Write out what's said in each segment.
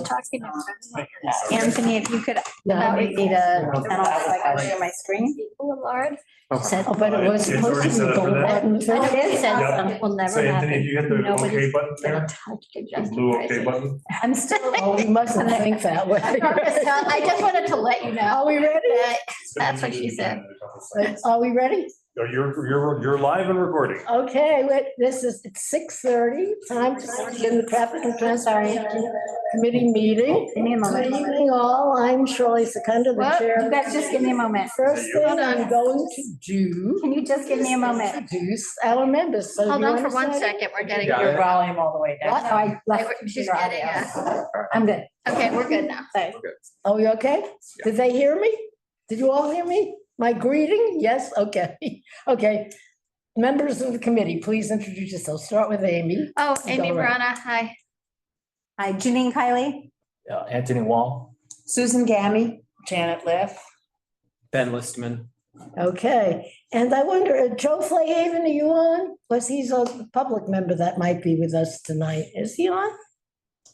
talking about Anthony, if you could allow me to, and also I can share my screen. Lord. Said, Oh, but it was It's supposed already to set be up for gold that. button. It is, says Yep. will never So Anthony, if happen. you hit the OK Nobody's button gonna there, touch the the justice blue OK crisis. button. I'm still. Oh, we mustn't think that way. I just wanted to let you know. Are we ready? That's what she said. Are we ready? You're live and recording. Okay, this is, it's 6:30, time to begin the Traffic and Transportation Committee meeting. Give me a Good moment. evening all, I'm Shirley Secunda, the Well, you chair. guys just give me a moment. First thing I'm going to do. Can you just give me a moment? Introduce our members. So Hold you on for wanna 1 start? second. We're getting Yeah. your volume all the way down. What? No, I left. She's your getting audio. I'm good. Okay, we're good now. Sorry. Oh, you okay? Did they hear me? Did you all hear me? My greeting? Yes, okay, okay. Members of the committee, please introduce yourselves. Start with Amy. Oh, Amy Go right. Brana, hi. Hi, Janine Kiley. Anthony Wall, Susan Gammy. Janet Leff. Ben Listman. Okay, and I wonder, Joe Flayhaven, are you on? Was he's a public member that might be with us tonight. Is he on?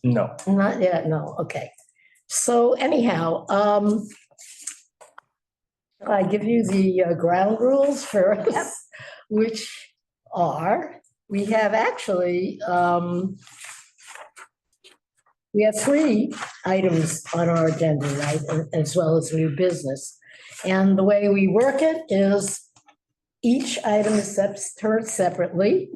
No. Not yet, no, okay. So anyhow, I give you the ground rules first, Yep. which are, we have actually, we have 3 items on our agenda, right, as well as new business. And the way we work it is each item is heard separately.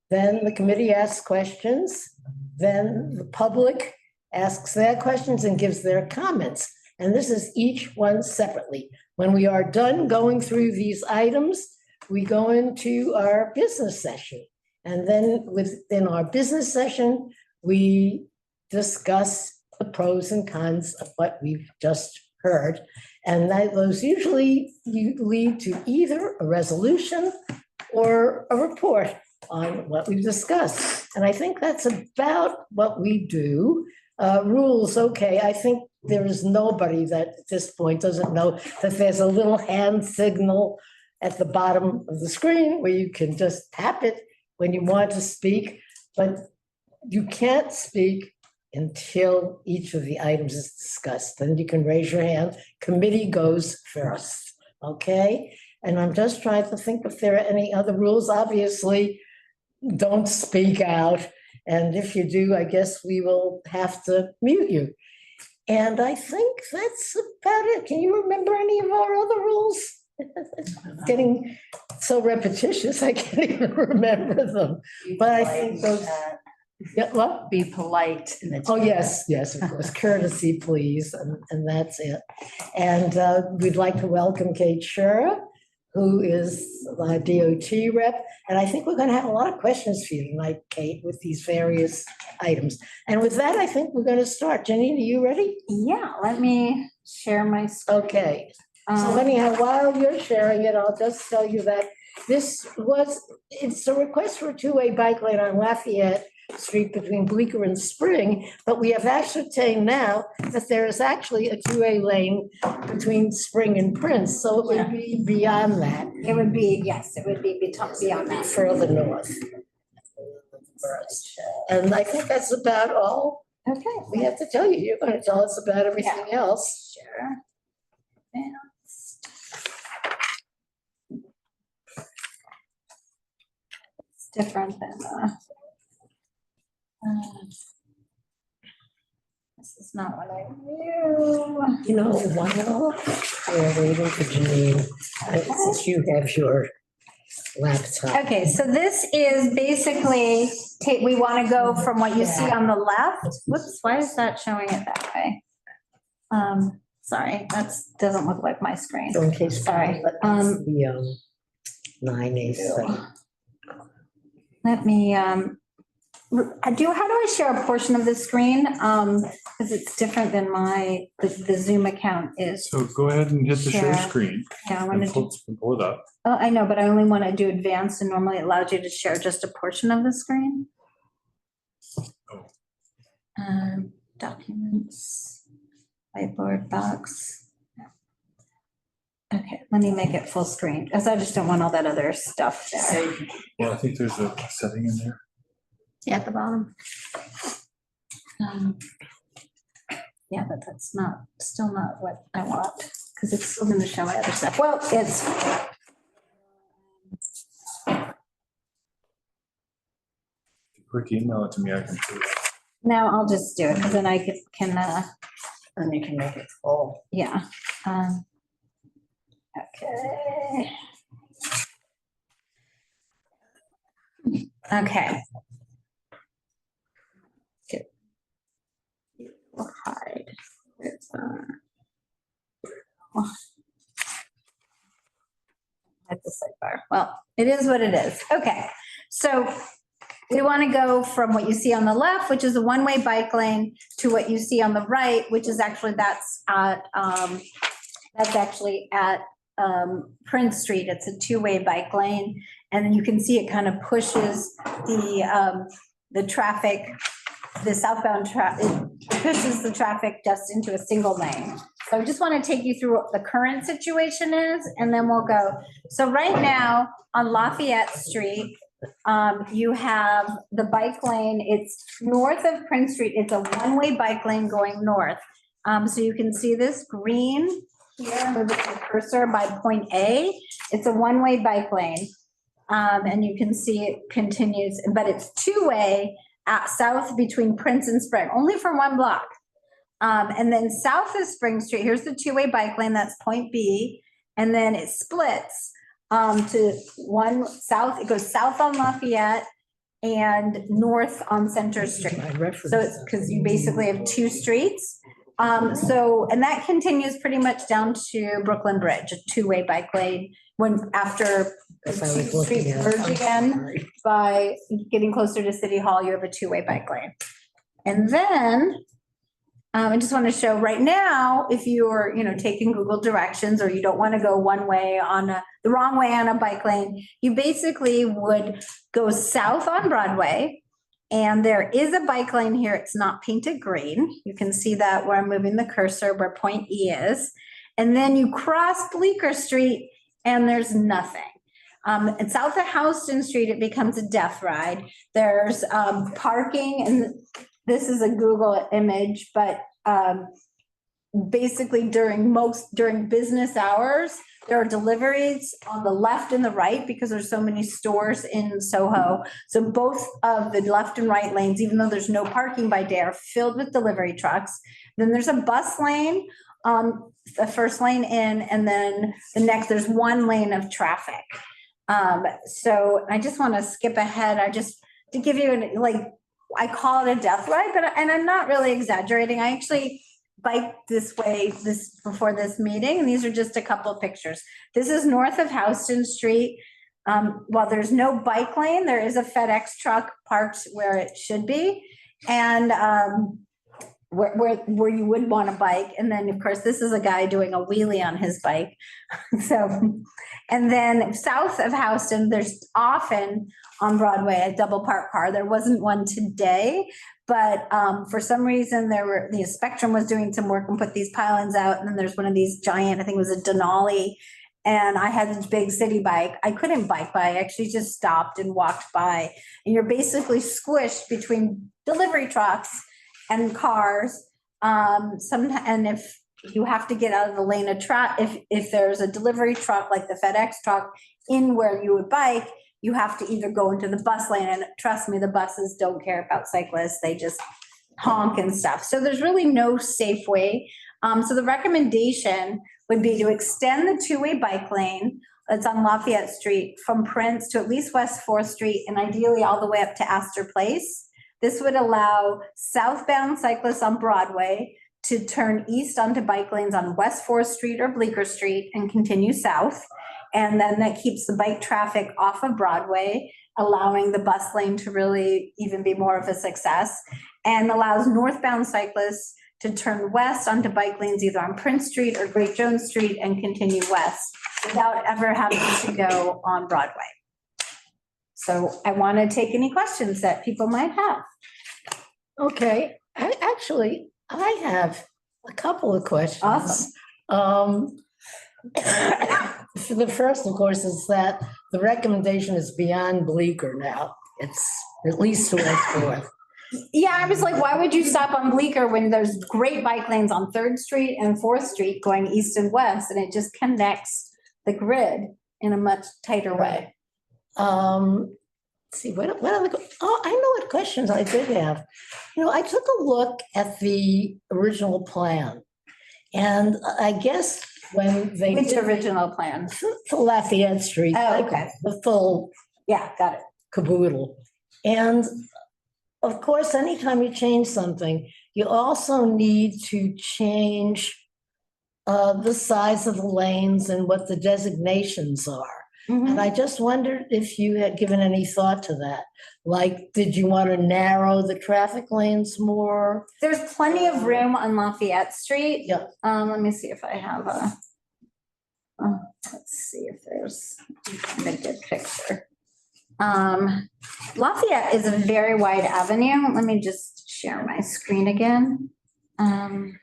Then the committee asks questions. Then the public asks their questions and gives their comments. And this is each one separately. When we are done going through these items, we go into our business session. And then within our business session, we discuss the pros and cons of what we've just heard. And those usually lead to either a resolution or a report on what we've discussed. And I think that's about what we do. Rules, okay, I think there is nobody that at this point doesn't know that there's a little hand signal at the bottom of the screen where you can just tap it when you want to speak, but you can't speak until each of the items is discussed. Then you can raise your hand. Committee goes first, okay? And I'm just trying to think if there are any other rules. Obviously, don't speak out. And if you do, I guess we will have to mute you. And I think that's about it. Can you remember any of our other rules? It's getting so repetitious, I can't even remember them. But I think those, yeah, what? Be polite. And it's. Oh, yes, of course, courtesy, please, and that's it. And we'd like to welcome Kate Shura, who is the DOT rep. And I think we're going to have a lot of questions for you tonight, Kate, with these various items. And with that, I think we're going to start. Janine, are you ready? Yeah, let me share my screen. Okay. So anyhow, while you're sharing it, I'll just tell you that it's a request for a 2-way bike lane on Lafayette Street between Bleecker and Spring, but we have ascertained now that there is actually a 2-way lane between Spring and Prince, so it would be beyond that. It would be, yes, it would be beyond that. Further north. And I think that's about all Okay. we have to tell you. You're going to tell us about everything else. Sure. It's different than, this is not what I knew. You know, while we're waiting for Janine, since you have your laptop. Okay, so this is basically, we want to go from what you see on the left. Whoops, why is that showing it that way? Sorry, doesn't look like my screen. So in case. Sorry. The 9A7. Let me, how do I share a portion of the screen? Because it's different than the Zoom account is. So go ahead and hit the share Share. screen. Yeah, I want And to do, pull it up. oh, I know, but I only want to do advanced, and normally it allows you to share just a portion of the screen. Documents, whiteboard box. Okay, let me make it full screen, because I just don't want all that other stuff there. Well, I think there's a setting in there. Yeah, at the bottom. Yeah, but that's not, still not what I want, because it's still gonna show my other stuff. Well, it's, Quick email it to me, I can see it. no, I'll just do it, because then I can, And you can make it full. yeah. Okay. Okay. Get- we'll hide. It's, hide the sidebar. Well, it is what it is. Okay, so we want to go from what you see on the left, which is a one-way bike lane, to what you see on the right, which is actually, that's actually at Prince Street. It's a two-way bike lane. And you can see it kind of pushes the traffic, the southbound traffic, it pushes the traffic just into a single lane. So I just want to take you through what the current situation is, and then we'll go. So right now on Lafayette Street, you have the bike lane. It's north of Prince Street. It's a one-way bike lane going north. So you can see this green here, move it to the cursor by point A. It's a one-way bike lane. And you can see it continues, but it's two-way south between Prince and Spring, only for one block. And then south of Spring Street, here's the two-way bike lane, that's point B. And then it splits to one south, it goes south on Lafayette and north on Center Street. So it's because you basically have two streets. So, and that continues pretty much down to Brooklyn Bridge, a two-way bike lane. When after the two streets merge again, by getting closer to City Hall, you have a two-way bike lane. And then I just want to show right now, if you're, taking Google directions or you don't want to go one way on the wrong way on a bike lane, you basically would go south on Broadway. And there is a bike lane here. It's not painted green. You can see that where I'm moving the cursor, where point E is. And then you cross Bleecker Street and there's nothing. And south of Houston Street, it becomes a death ride. There's parking, and this is a Google image, but basically during business hours, there are deliveries on the left and the right because there's so many stores in Soho. So both of the left and right lanes, even though there's no parking by day, are filled with delivery trucks. Then there's a bus lane on the first lane in, and then the next, there's one lane of traffic. So I just want to skip ahead. To give you I call it a death ride, and I'm not really exaggerating. I actually biked this way before this meeting, and these are just a couple of pictures. This is north of Houston Street. While there's no bike lane, there is a FedEx truck parked where it should be, and where you would want to bike. And then, of course, this is a guy doing a wheelie on his bike. And then south of Houston, there's often on Broadway a double park car. There wasn't one today, but for some reason the Spectrum was doing some work and put these pylons out. And then there's one of these giant, I think it was a Denali. And I had this big city bike. I couldn't bike by, I actually just stopped and walked by. And you're basically squished between delivery trucks and cars. And if you have to get out of the lane of truck, if there's a delivery truck like the FedEx truck in where you would bike, you have to either go into the bus lane, and trust me, the buses don't care about cyclists. They just honk and stuff. So there's really no safe way. So the recommendation would be to extend the two-way bike lane that's on Lafayette Street from Prince to at least West 4th Street, and ideally all the way up to Astor Place. This would allow southbound cyclists on Broadway to turn east onto bike lanes on West 4th Street or Bleecker Street and continue south. And then that keeps the bike traffic off of Broadway, allowing the bus lane to really even be more of a success, and allows northbound cyclists to turn west onto bike lanes either on Prince Street or Great Jones Street and continue west without ever having to go on Broadway. So I want to take any questions that people might have. Okay, I have a couple of questions. Awesome. The first, of course, is that the recommendation is beyond Bleecker now. It's at least to West 4th. Yeah, I was like, why would you stop on Bleecker when there's great bike lanes on Third Street and Fourth Street going east and west, and it just connects the grid in a much tighter way? Let's see, what other, oh, I know what questions I did have. I took a look at the original plan. And I guess when they Which did original plan? the Lafayette Street. Oh, okay. The full Yeah, got it. caboodle. And of course, anytime you change something, you also need to change the size of the lanes and what the designations are. And I just wondered if you had given any thought to that. Like, did you want to narrow the traffic lanes more? There's plenty of room on Lafayette Street. Yeah. Let me see if I have let's see if there's a good picture. Lafayette is a very wide avenue. Let me just share my screen again. And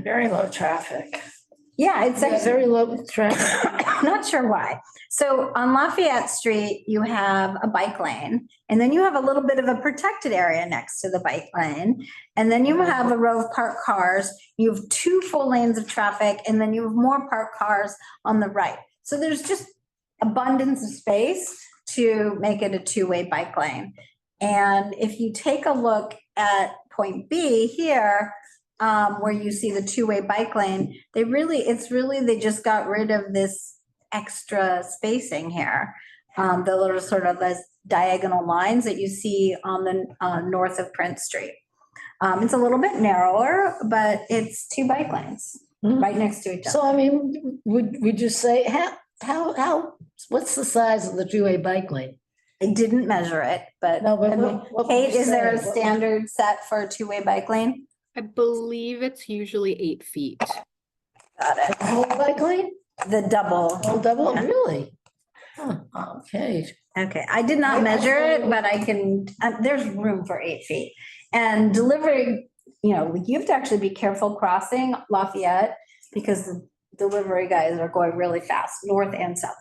very low traffic. Yeah, it's Yeah, actually, very low traffic. not sure why. So on Lafayette Street, you have a bike lane, and then you have a little bit of a protected area next to the bike lane. And then you have a row of parked cars. You have 2 full lanes of traffic, and then you have more parked cars on the right. So there's just abundance of space to make it a 2-way bike lane. And if you take a look at point B here, where you see the 2-way bike lane, they just got rid of this extra spacing here. The little sort of those diagonal lines that you see on the north of Prince Street. It's a little bit narrower, but it's 2 bike lanes right next to each other. So, I mean, would you say, what's the size of the 2-way bike lane? I didn't measure it, but No, but I mean, what would Kate, you is there a say? standard set for a 2-way bike lane? I believe it's usually 8 feet. Got it. The whole bike lane? The double. Whole double, Yeah. really? Huh, okay. Okay, I did not measure it, but I can, there's room for 8 feet. And delivery, you have to actually be careful crossing Lafayette because the delivery guys are going really fast, north and south.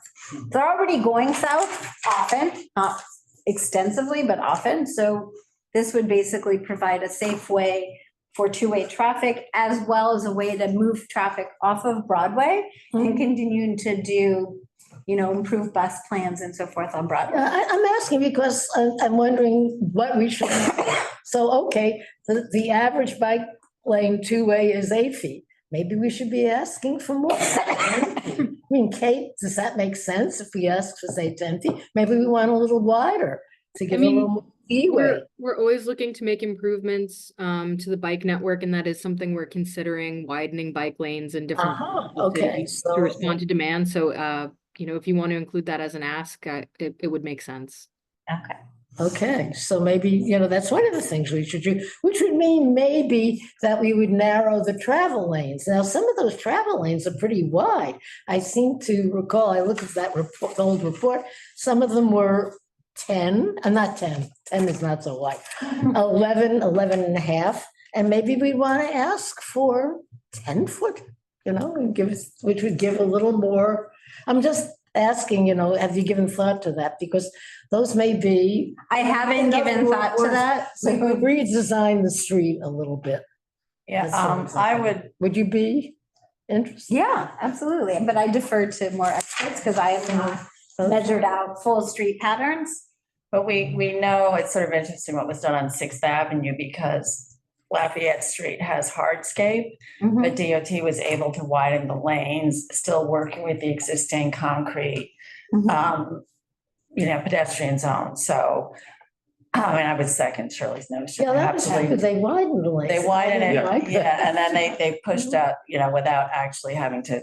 They're already going south often, not extensively, but often. So this would basically provide a safe way for 2-way traffic, as well as a way to move traffic off of Broadway and continuing to do, improve bus plans and so forth on Broadway. I'm asking because I'm wondering what we should, so, okay, the average bike lane 2-way is 8 feet. Maybe we should be asking for more. I mean, Kate, does that make sense if we ask for, say, 10 feet? Maybe we want a little wider to give a little more leeway. We're always looking to make improvements to the bike network, and that is something we're considering, widening bike lanes and different Okay, to respond to demand. So, if you want to include that as an ask, it would make sense. Okay. Okay, so maybe, that's one of the things we should do, which would mean maybe that we would narrow the travel lanes. Now, some of those travel lanes are pretty wide. I seem to recall, I looked at that report, the old report, some of them were 10, not 10, 10 is not so wide, 11 and a half. And maybe we want to ask for 10 foot, and which would give a little more. I'm just asking, have you given thought to that? Because those may be. I haven't given thought to that. We could redesign the street a little bit. Yeah, That's I would, Would you be interested? Yeah, absolutely. But I defer to more experts because I have not measured out full street patterns. but we know it's sort of interesting what was done on 6th Avenue because Lafayette Street has hardscape, but DOT was able to widen the lanes, still working with the existing concrete, pedestrian zone. So, I would second Shirley's notion. Yeah, that was Absolutely. because they widened the lanes. They widened I it, didn't like that. and then they pushed out, without actually having to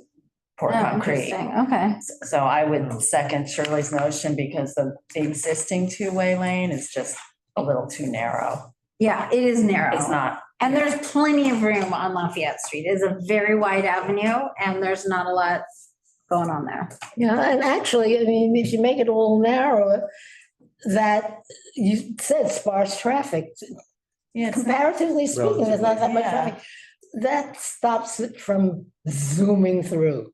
pour Oh, concrete. interesting. Okay. So I would second Shirley's notion because the existing 2-way lane is just a little too narrow. Yeah, it is narrow. It's not. And there's plenty of room on Lafayette Street. It is a very wide avenue and there's not a lot going on there. Yeah, and actually, if you make it a little narrower, that you said sparse traffic. Yeah, Comparatively speaking, there's not that much Yeah. traffic. That stops it from zooming through.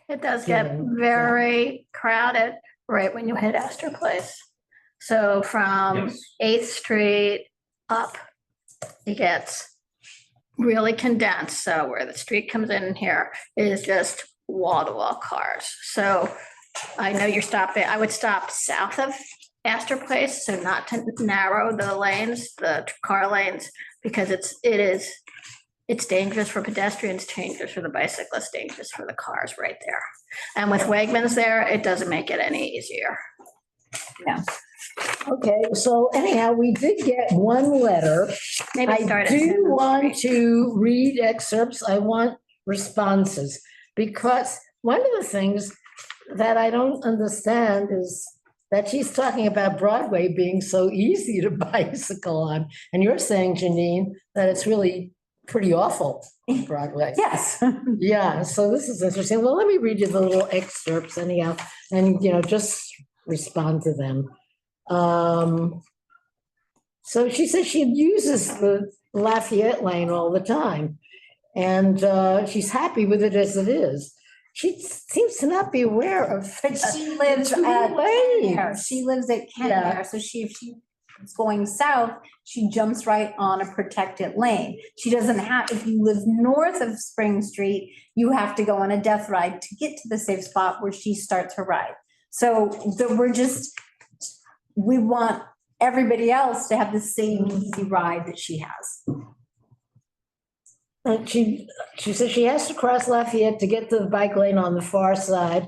It does get very crowded right when you hit Astor Place. So from Yes. 8th Street up it gets really condensed. So where the street comes in here is just wall-to-wall cars. So I know you're stopping, I would stop south of Astor Place, so not to narrow the lanes, the car lanes, because it's dangerous for pedestrians, dangerous for the bicyclists, dangerous for the cars right there. And with Wegmans there, it doesn't make it any easier. Okay, so anyhow, we did get one letter. Maybe start I at do 10 on want Street. to read excerpts. I want responses, because one of the things that I don't understand is that she's talking about Broadway being so easy to bicycle on. And you're saying, Janine, that it's really pretty awful on Broadway. Yes. Yeah, so this is interesting. Well, let me read you the little excerpts anyhow, and, just respond to them. So she says she uses the Lafayette lane all the time, and she's happy with it as it is. She seems to not be aware of. But she lives two at lanes. Kentmere. She lives at Yeah. Kentmere, so if she's going south, she jumps right on a protected lane. She doesn't have, if you live north of Spring Street, you have to go on a death ride to get to the safe spot where she starts her ride. So we want everybody else to have the same easy ride that she has. And she says she has to cross Lafayette to get to the bike lane on the far side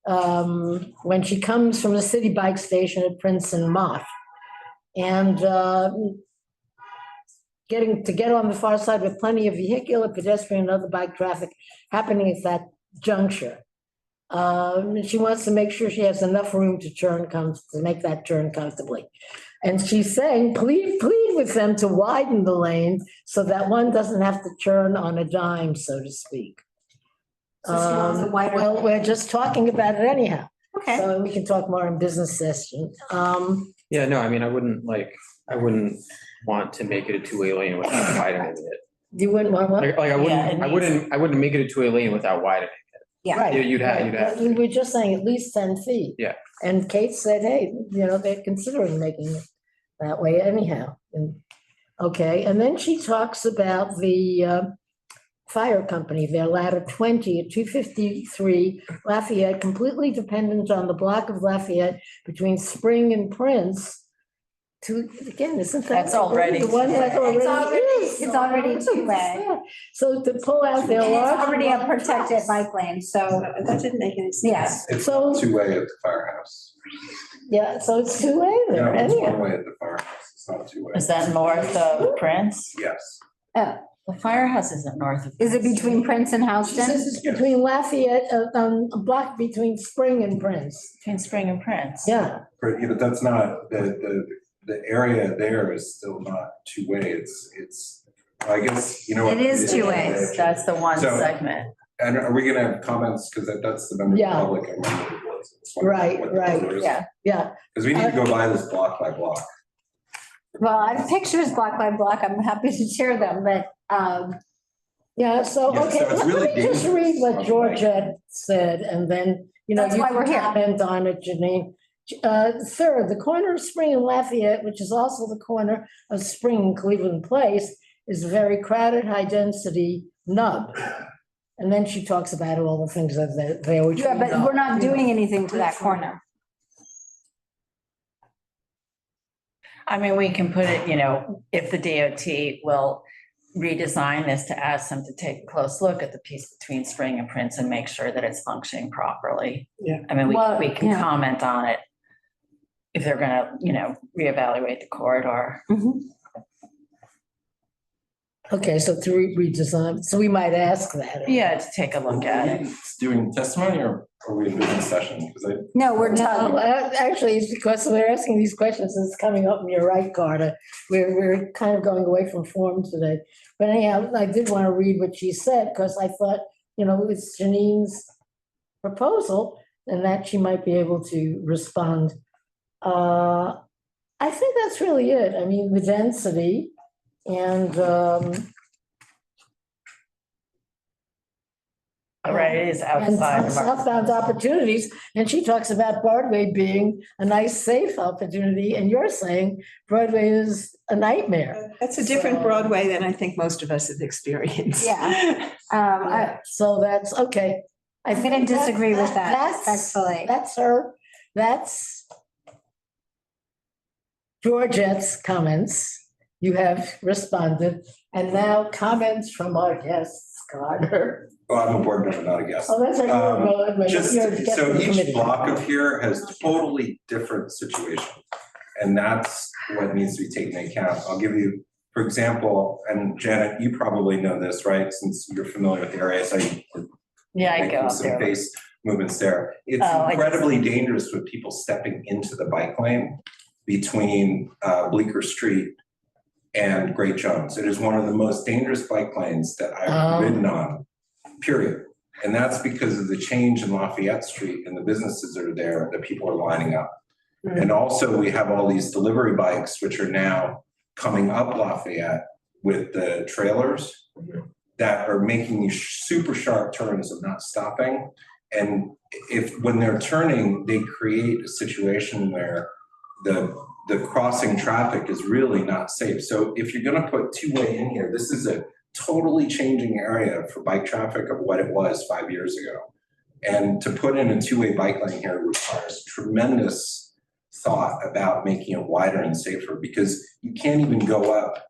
when she comes from the city bike station at Prince and Mott. And get on the far side with plenty of vehicular, pedestrian, and other bike traffic happening at that juncture. She wants to make sure she has enough room to make that turn comfortably. And she's saying, plead with them to widen the lane so that one doesn't have to turn on a dime, so to speak. So she wants a wider- Well, we're just talking about it anyhow. Okay. So we can talk more in business session. Yeah, no, I mean, I wouldn't want to make it a two-way lane without widening it. You wouldn't want one? Like, I wouldn't make it a two-way lane without widening. Right. You'd have We to. were just saying at least 10 feet. Yeah. And Kate said, hey, they're considering making it that way anyhow. Okay, and then she talks about the fire company, their ladder 20 at 253 Lafayette, completely dependent on the block of Lafayette between Spring and Prince. Again, isn't that? That's already the one that It's already- is? it's already two-way. So to pull out their And large. it's already a protected bike lane, so, That didn't make any sense. yes. It's So- two-way at the firehouse. Yeah, so it's two-way No, there it's anyhow. one-way at the firehouse. It's not two-way. Is that north of Prince? Yes. The firehouse isn't north of. Is it Prince. between Prince and She Houston? says it's between Lafayette, a block between Spring and Prince. Between Spring and Prince? Yeah, But, that's not, the area there is still not two-way. It's, I guess, what? It is two-way. That's the one So- segment. And are we gonna have comments? Because that's the member of the Yeah. public. I remember it was. It's one of Right, what the right, colors- yeah. yeah. Because we need to go by this block by block. Well, I have pictures block by block. I'm happy to share them, but, Yeah, so, Yeah, okay, so it's let really me just dangerous read what on the Georgette said, and then, That's you why can we're here. comment on it, Janine. Third, the corner of Spring and Lafayette, which is also the corner of Spring and Cleveland Place, is a very crowded, high-density nub. And then she talks about all the things that they always. yeah, but we're not doing anything to that corner. I mean, we can put it, if the DOT will redesign this to ask them to take a close look at the piece between Spring and Prince and make sure that it's functioning properly. Yeah. I mean, Well, we can yeah. comment on it if they're gonna, reevaluate the corridor. Okay, so to redesign, so we might ask that. Yeah, to take a look at it. It's doing testimony or are we in business session? Because No, we're No, talking, actually, it's because we're asking these questions, and it's coming up in your right, Carter. We're kind of going away from form today. But anyhow, I did want to read what she said, because I thought, it's Janine's proposal, and that she might be able to respond. I think that's really it. I mean, the density and Right, it is And outside of our. southbound opportunities, and she talks about Broadway being a nice, safe opportunity, and you're saying Broadway is a nightmare. That's a different Broadway than I think most of us have experienced. Yeah. So that's, okay. I'm gonna disagree with that That's- respectfully. That's her, that's Georgette's comments. You have responded, and now comments from our guests, Carter. Well, I'm a board member, not a guest. Oh, that's right. Just, You're a guest so of the each committee. block of here has totally different situations. And that's what needs to be taken into account. I'll give you, for example, and Janet, you probably know this, right? Since you're familiar with the area, so you were Yeah, I go making up some there. face movements there. It's Oh, I just- incredibly dangerous with people stepping into the bike lane between Bleecker Street and Great Jones. It is one of the most dangerous bike lanes that I've ridden on, period. And that's because of the change in Lafayette Street and the businesses that are there, that people are lining up. And also we have all these delivery bikes, which are now coming up Lafayette with the trailers that are making these super sharp turns and not stopping. And when they're turning, they create a situation where the crossing traffic is really not safe. So if you're gonna put two-way in here, this is a totally changing area for bike traffic of what it was 5 years ago. And to put in a two-way bike lane here requires tremendous thought about making it wider and safer, because you can't even go up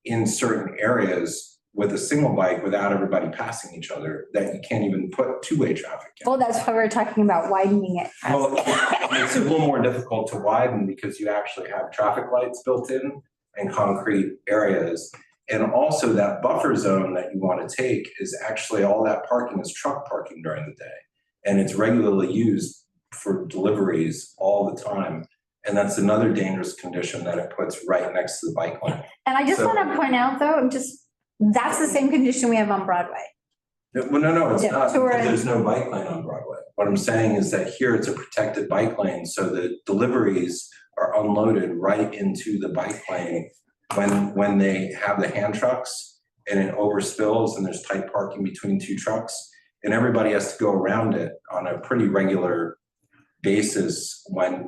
in certain areas with a single bike without everybody passing each other, that you can't even put two-way traffic in. Well, that's why we're talking about widening it. Well, it's a little more difficult to widen because you actually have traffic lights built in and concrete areas. And also that buffer zone that you want to take is actually, all that parking is truck parking during the day. And it's regularly used for deliveries all the time. And that's another dangerous condition that it puts right next to the bike lane. And I just So- want to point out though, that's the same condition we have on Broadway. Well, no, it's Yeah, not, so we're because in- there's no bike lane on Broadway. What I'm saying is that here it's a protected bike lane, so the deliveries are unloaded right into the bike lane when they have the hand trucks and it overspills and there's tight parking between two trucks, and everybody has to go around it on a pretty regular basis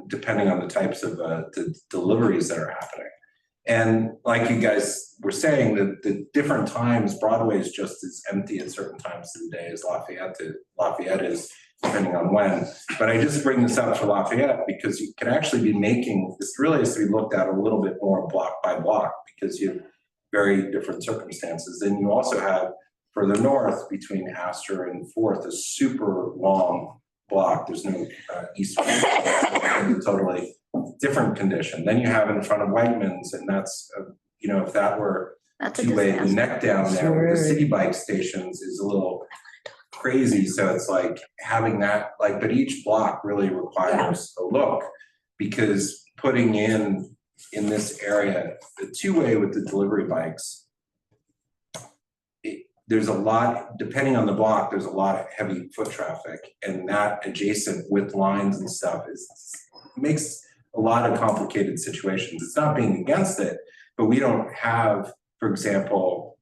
depending on the types of the deliveries that are happening. And like you guys were saying, the different times, Broadway is just as empty at certain times of the day as Lafayette is, depending on when. But I just bring this up for Lafayette because you can actually be making, this really has to be looked at a little bit more block by block, because you have very different circumstances. Then you also have further north between Astor and Fourth, a super long block. There's no east, totally different condition. Then you have in front of Wegmans, and that's, if that were That's a two-way, the disaster. neck down there with the city bike stations is a little crazy. So it's like having that, but each block really requires a look, because putting in this area, the two-way with the delivery bikes, there's a lot, depending on the block, there's a lot of heavy foot traffic, and that adjacent with lines and stuff makes a lot of complicated situations. It's not being against it, but we don't have, for example,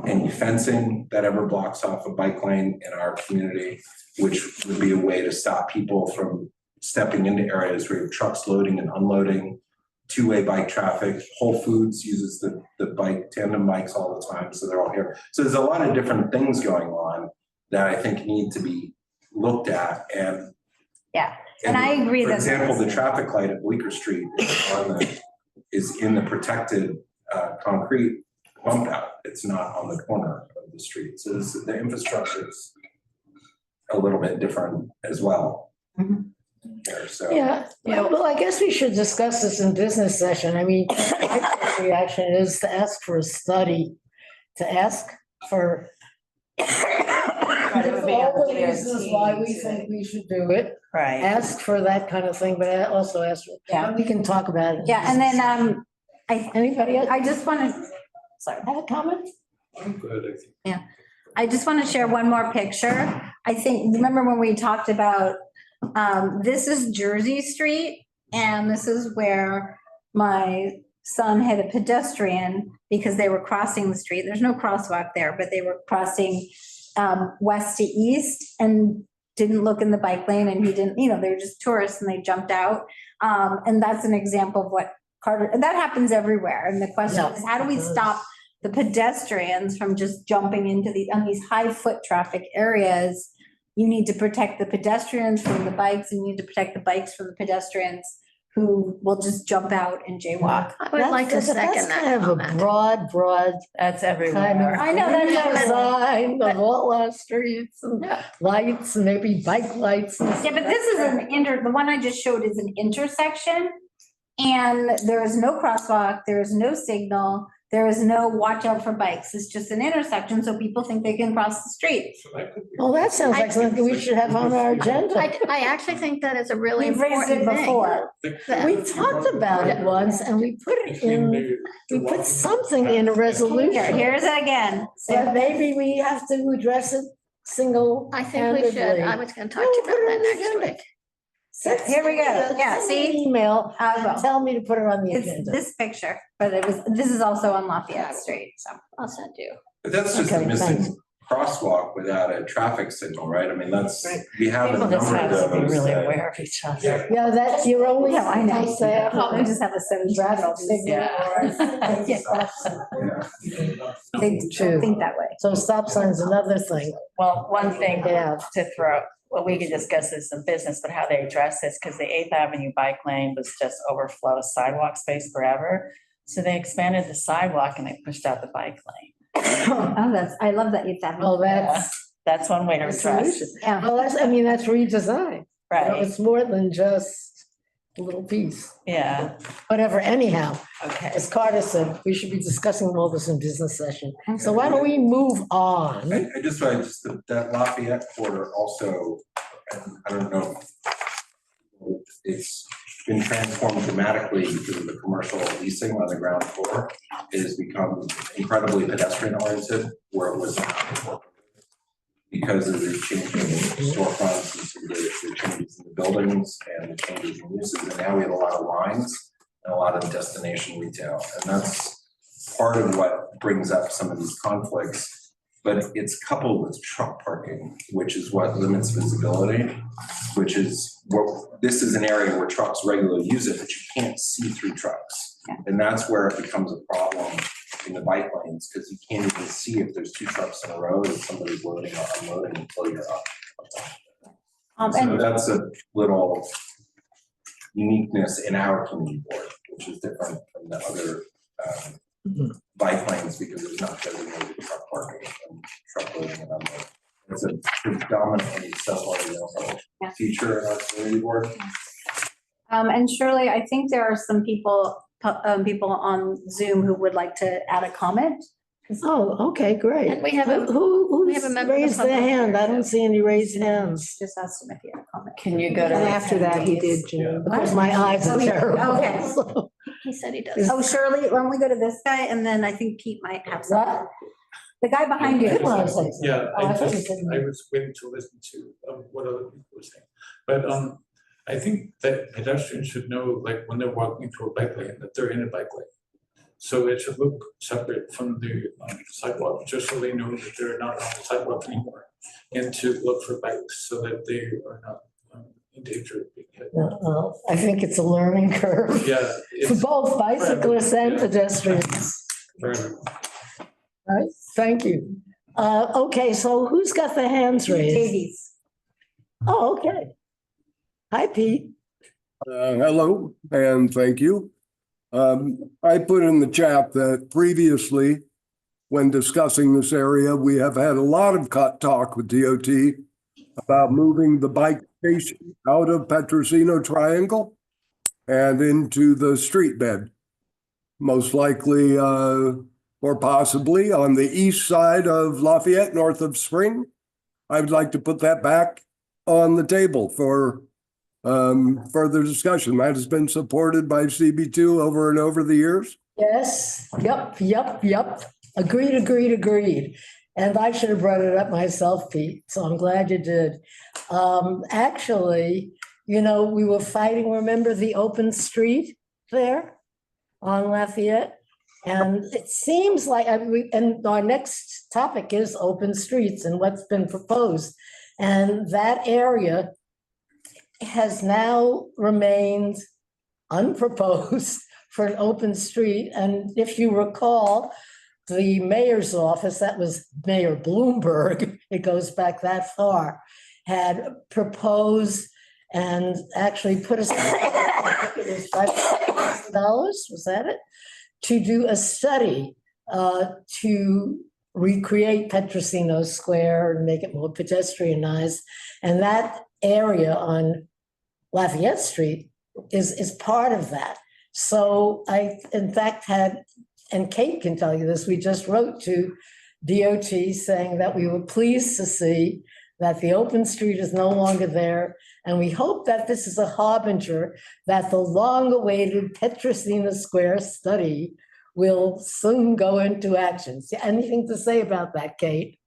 any fencing that ever blocks off a bike lane in our community, which would be a way to stop people from stepping into areas where you have trucks loading and unloading, two-way bike traffic. Whole Foods uses the bike, tandem bikes all the time, so they're all here. So there's a lot of different things going on that I think need to be looked at. And I agree for that. example, the traffic light at Bleecker Street is in the protected concrete bump out. It's not on the corner of the street. So the infrastructure is a little bit different as well. Mhm. There, so. Yeah, well, I guess we should discuss this in business session. I mean, my first reaction is to ask for a study, to ask for It would be all on the reasons why we DOT, think we should do it, Right. ask for that kind of thing, but I also ask, Yeah. we can talk about it. in Yeah, and business then, session. Anybody else I just want to, have a comment? I'm good, I think. I just want to share one more picture. I think, remember when we talked about, this is Jersey Street, and this is where my son hit a pedestrian because they were crossing the street. There's no crosswalk there, but they were crossing west to east and didn't look in the bike lane, and he didn't, they were just tourists and they jumped out. And that's an example of what Carter, and that happens everywhere. And the question is, how do we stop the pedestrians from just jumping into on these high foot traffic areas? You need to protect the pedestrians from the bikes, and you need to protect the bikes from the pedestrians who will just jump out and jaywalk. I would like to second that Kind of a comment. broad. That's Kind of everywhere. I know, that's design of all our streets and Yeah. lights and maybe bike lights. And Yeah, but this is the one I just showed is an intersection. And there is no crosswalk, there is no signal, there is no watch out for bikes. It's just an intersection, so people think they can cross the street. Well, that sounds like something we should have on our agenda. I actually think that is a really We've raised it important thing. before. We talked about it once and we put it in, we put something in a resolution. Here's it again. So maybe we have to address it single-handedly. I think we should. I was gonna talk to you about that next week. Here we go. Yeah, Send me an see? email, I will. tell me to put it on the It's agenda. this picture, but this is also on Lafayette Street, so. I'll send you. But that's just a Okay, missing thanks. crosswalk without a traffic signal, right? I mean, we have a People just number of have to be those. really that- aware of each other. Yeah, that, you're only No, I know. supposed to have Probably just have a seven traffic traffic signal or. Yeah. They True. don't think that way. So stop signs, another thing. Well, one thing Yeah. to throw, well, we could discuss this in business, but how they address this, because the 8th Avenue bike lane was just overflow sidewalk space forever. So they expanded the sidewalk and they pushed out the bike lane. Oh, I love that you've had. Well, That's one way to a address, solution. Yeah. Well, that's redesign. right? It's more than just a little piece, Yeah, whatever, anyhow. okay. As Carter said, we should be discussing all this in business session. So why don't we move on? I just, that Lafayette quarter also, I don't know. It's been transformed dramatically because of the commercial leasing on the ground floor. It has become incredibly pedestrian oriented where it was not before. Because of the changing storefronts and some of the changes in the buildings and the changes in uses. And now we have a lot of lines and a lot of destination retail. And that's part of what brings up some of these conflicts. But it's coupled with truck parking, which is what limits visibility, which is this is an area where trucks regularly use it, but you can't see through trucks. And that's where it becomes a problem in the bike lanes, because you can't even see if there's two trucks in a row and somebody's loading or unloading until you're up. So And that's a little uniqueness in our community board, which is different from the other bike lanes, because there's not designated truck parking and truck loading and unloading. It's a predominantly self-oriented feature in our community board. and Shirley, I think there are some people on Zoom who would like to add a comment. Oh, okay, great. And we have a- Who's we have a member of the raised their public hand? I here, don't too. see any raised hands. Just asked him if he had a comment. Can you go to? And after that, he did, Janine. Because my eyes are Oh, yeah. terrible. Okay. So, He said he does. Oh, Shirley, why don't we go to this guy, and then I think Pete might have some. What? The guy behind you. Come on, say something. Yeah, Oh, I I thought you just, said- I was waiting to listen to what other people were saying. But I think that pedestrians should know, like, when they're walking through a bike lane, that they're in a bike lane. So it should look separate from the sidewalk, just so they know that they're not on the sidewalk anymore. And to look for bikes so that they are not in danger of being hit. Well, I think it's a learning curve Yeah. for it's both bicyclists and Yeah. pedestrians. fair enough. All right, thank you. Okay, so who's got the hands raised? Davies. Oh, okay. Hi, Pete. Hello, and thank you. I put in the chat that previously, when discussing this area, we have had a lot of talk with DOT about moving the bike station out of Petrosino Triangle and into the street bed. Most likely, or possibly on the east side of Lafayette, north of Spring. I would like to put that back on the table for further discussion. That has been supported by CB2 over and over the years. Yes, yep. Agreed. And I should have brought it up myself, Pete, so I'm glad you did. Actually, we were fighting, remember the open street there on Lafayette? And it seems like, and our next topic is open streets and what's been proposed. And that area has now remained unproposed for an open street. And if you recall, the mayor's office, that was Mayor Bloomberg, it goes back that far, had proposed and actually put us, I think it was $5,000, was that it? To do a study to recreate Petrosino Square and make it more pedestrianized. And that area on Lafayette Street is part of that. So I, in fact, had, and Kate can tell you this, we just wrote to DOT saying that we were pleased to see that the open street is no longer there. And we hope that this is a harbinger that the long-awaited Petrosino Square study will soon go into action. Anything to say about that, Kate?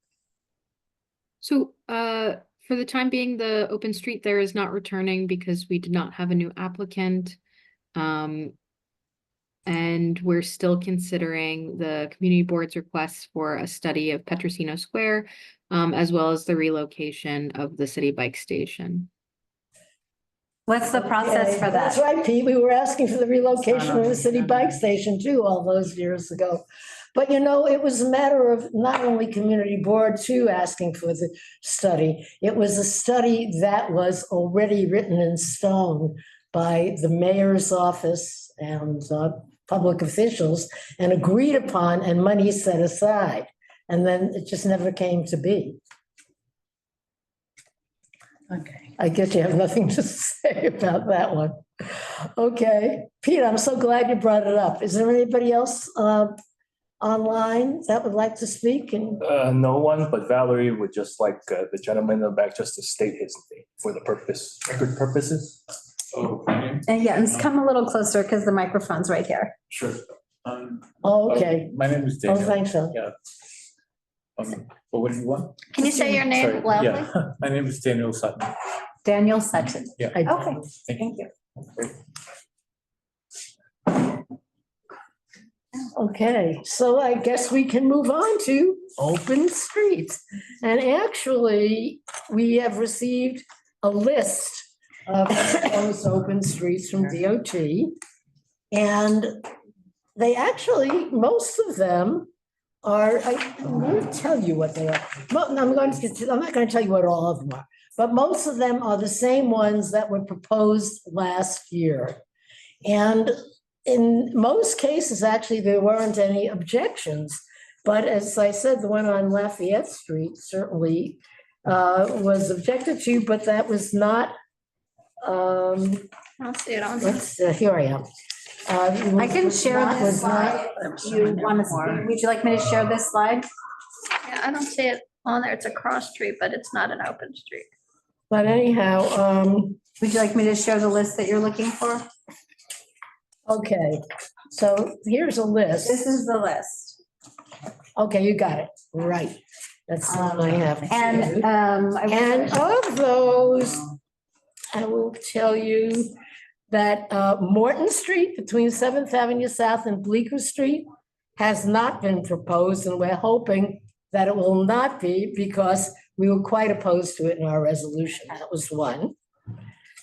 So for the time being, the open street there is not returning because we did not have a new applicant. And we're still considering the community board's requests for a study of Petrosino Square, as well as the relocation of the city bike station. What's the process for that? That's right, Pete. We were asking for the relocation of the city bike station too, all those years ago. But you know, it was a matter of not only community board too asking for the study. It was a study that was already written in stone by the mayor's office and public officials and agreed upon and money set aside. And then it just never came to be. Okay. I guess you have nothing to say about that one. Okay, Pete, I'm so glad you brought it up. Is there anybody else online that would like to speak? And no one, but Valerie would just like the gentleman in the back just to state his name for the purpose, record purposes. Oh, my name? And yeah, and come a little closer because the microphone's right here. Sure. okay. My name is Oh, Daniel. thanks, so. Yeah. But what do you want? Can you say your Sorry, name loudly? yeah. My name is Daniel Sutton. Daniel Sutton. Yeah. Okay, Thank you. thank you. Okay, so I guess we can move on to open streets. And actually, we have received a list of those open streets from DOT. And they actually, most of them are, I'm going to tell you what they are. I'm not going to tell you what all of them are, but most of them are the same ones that were proposed last year. And in most cases, actually, there weren't any objections. But as I said, the one on Lafayette Street certainly was objected to, but that was not, I don't see it on there. here I am. I can share this was slide. not- You want to, would you like me to share this slide? Yeah, I don't see it on there. It's a cross street, but it's not an open street. But anyhow, Would you like me to share the list that you're looking for? okay, so here's a list. This is the list. Okay, you got it, right. That's the one I have. And And of those, I will tell you that Morton Street between 7th Avenue South and Bleecker Street has not been proposed, and we're hoping that it will not be because we were quite opposed to it in our resolution. That was one.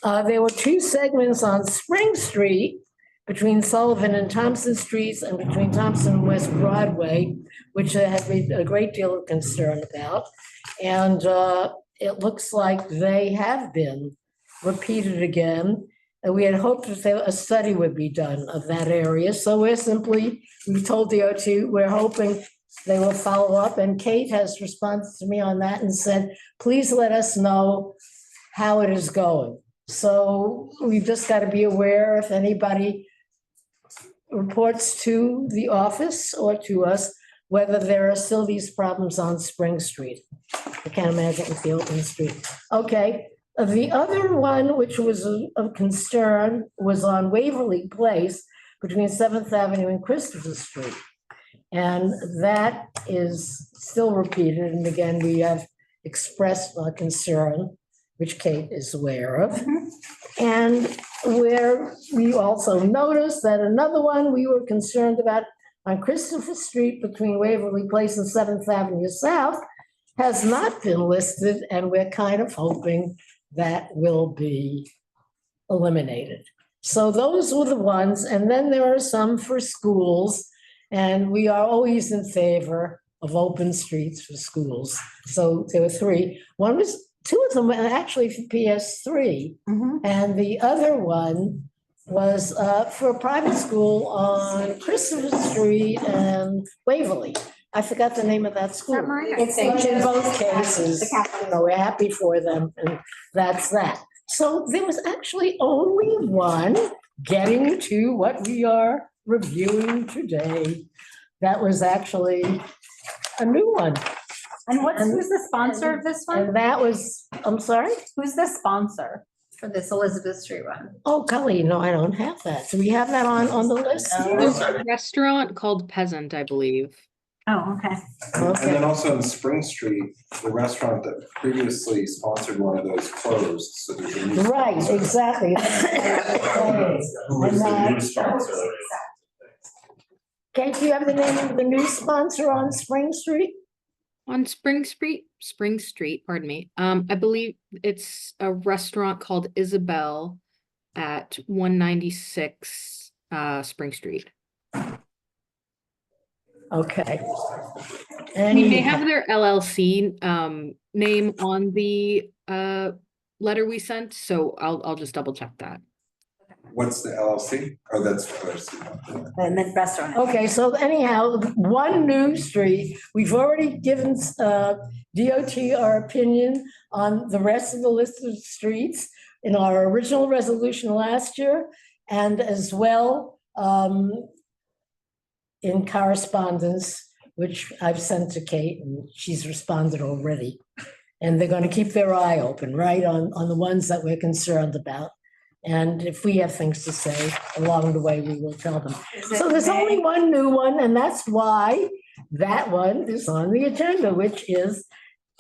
There were two segments on Spring Street between Sullivan and Thompson Streets and between Thompson and West Broadway, which I had a great deal of concern about. And it looks like they have been repeated again. And we had hoped that a study would be done of that area. So we're simply, we told DOT, we're hoping they will follow up. And Kate has responded to me on that and said, please let us know how it is going. So we've just got to be aware if anybody reports to the office or to us whether there are still these problems on Spring Street. I can't imagine it's the open street. Okay, the other one, which was of concern, was on Waverly Place between 7th Avenue and Christopher Street. And that is still repeated. And again, we have expressed our concern, which Kate is aware of. And where we also noticed that another one we were concerned about on Christopher Street between Waverly Place and 7th Avenue South has not been listed, and we're kind of hoping that will be eliminated. So those were the ones, and then there are some for schools, and we are always in favor of open streets for schools. So there were three. One was, two of them were actually for PS3, and the other one was for a private school on Christopher Street and Waverly. I forgot the name of that school. It's In both cases, you know, we're happy for them, and that's that. So there was actually only one, getting to what we are reviewing today. That was actually a new one. And who's the sponsor of this one? And that was, I'm sorry? Who's the sponsor for this Elizabeth Street one? Oh, golly, no, I don't have that. Do we have that on the list? There's a restaurant called Peasant, I believe. Oh, okay. And then also in Spring Street, the restaurant that previously sponsored one of those closed, so there's a new. Right, sponsor. exactly. Who is the new sponsor? Kate, do you have the name of the new sponsor on Spring Street? On Spring Street, pardon me. I believe it's a restaurant called Isabel at 196 Spring Street. Okay. We may have their LLC name on the letter we sent, so I'll just double check that. What's the LLC? Oh, that's LLC. And then restaurant. Okay, so anyhow, one new street, we've already given DOT our opinion on the rest of the list of streets in our original resolution last year, and as well in correspondence, which I've sent to Kate, and she's responded already. And they're going to keep their eye open, right, on the ones that we're concerned about. And if we have things to say along the way, we will tell them. So there's only one new one, and that's why that one is on the agenda, which is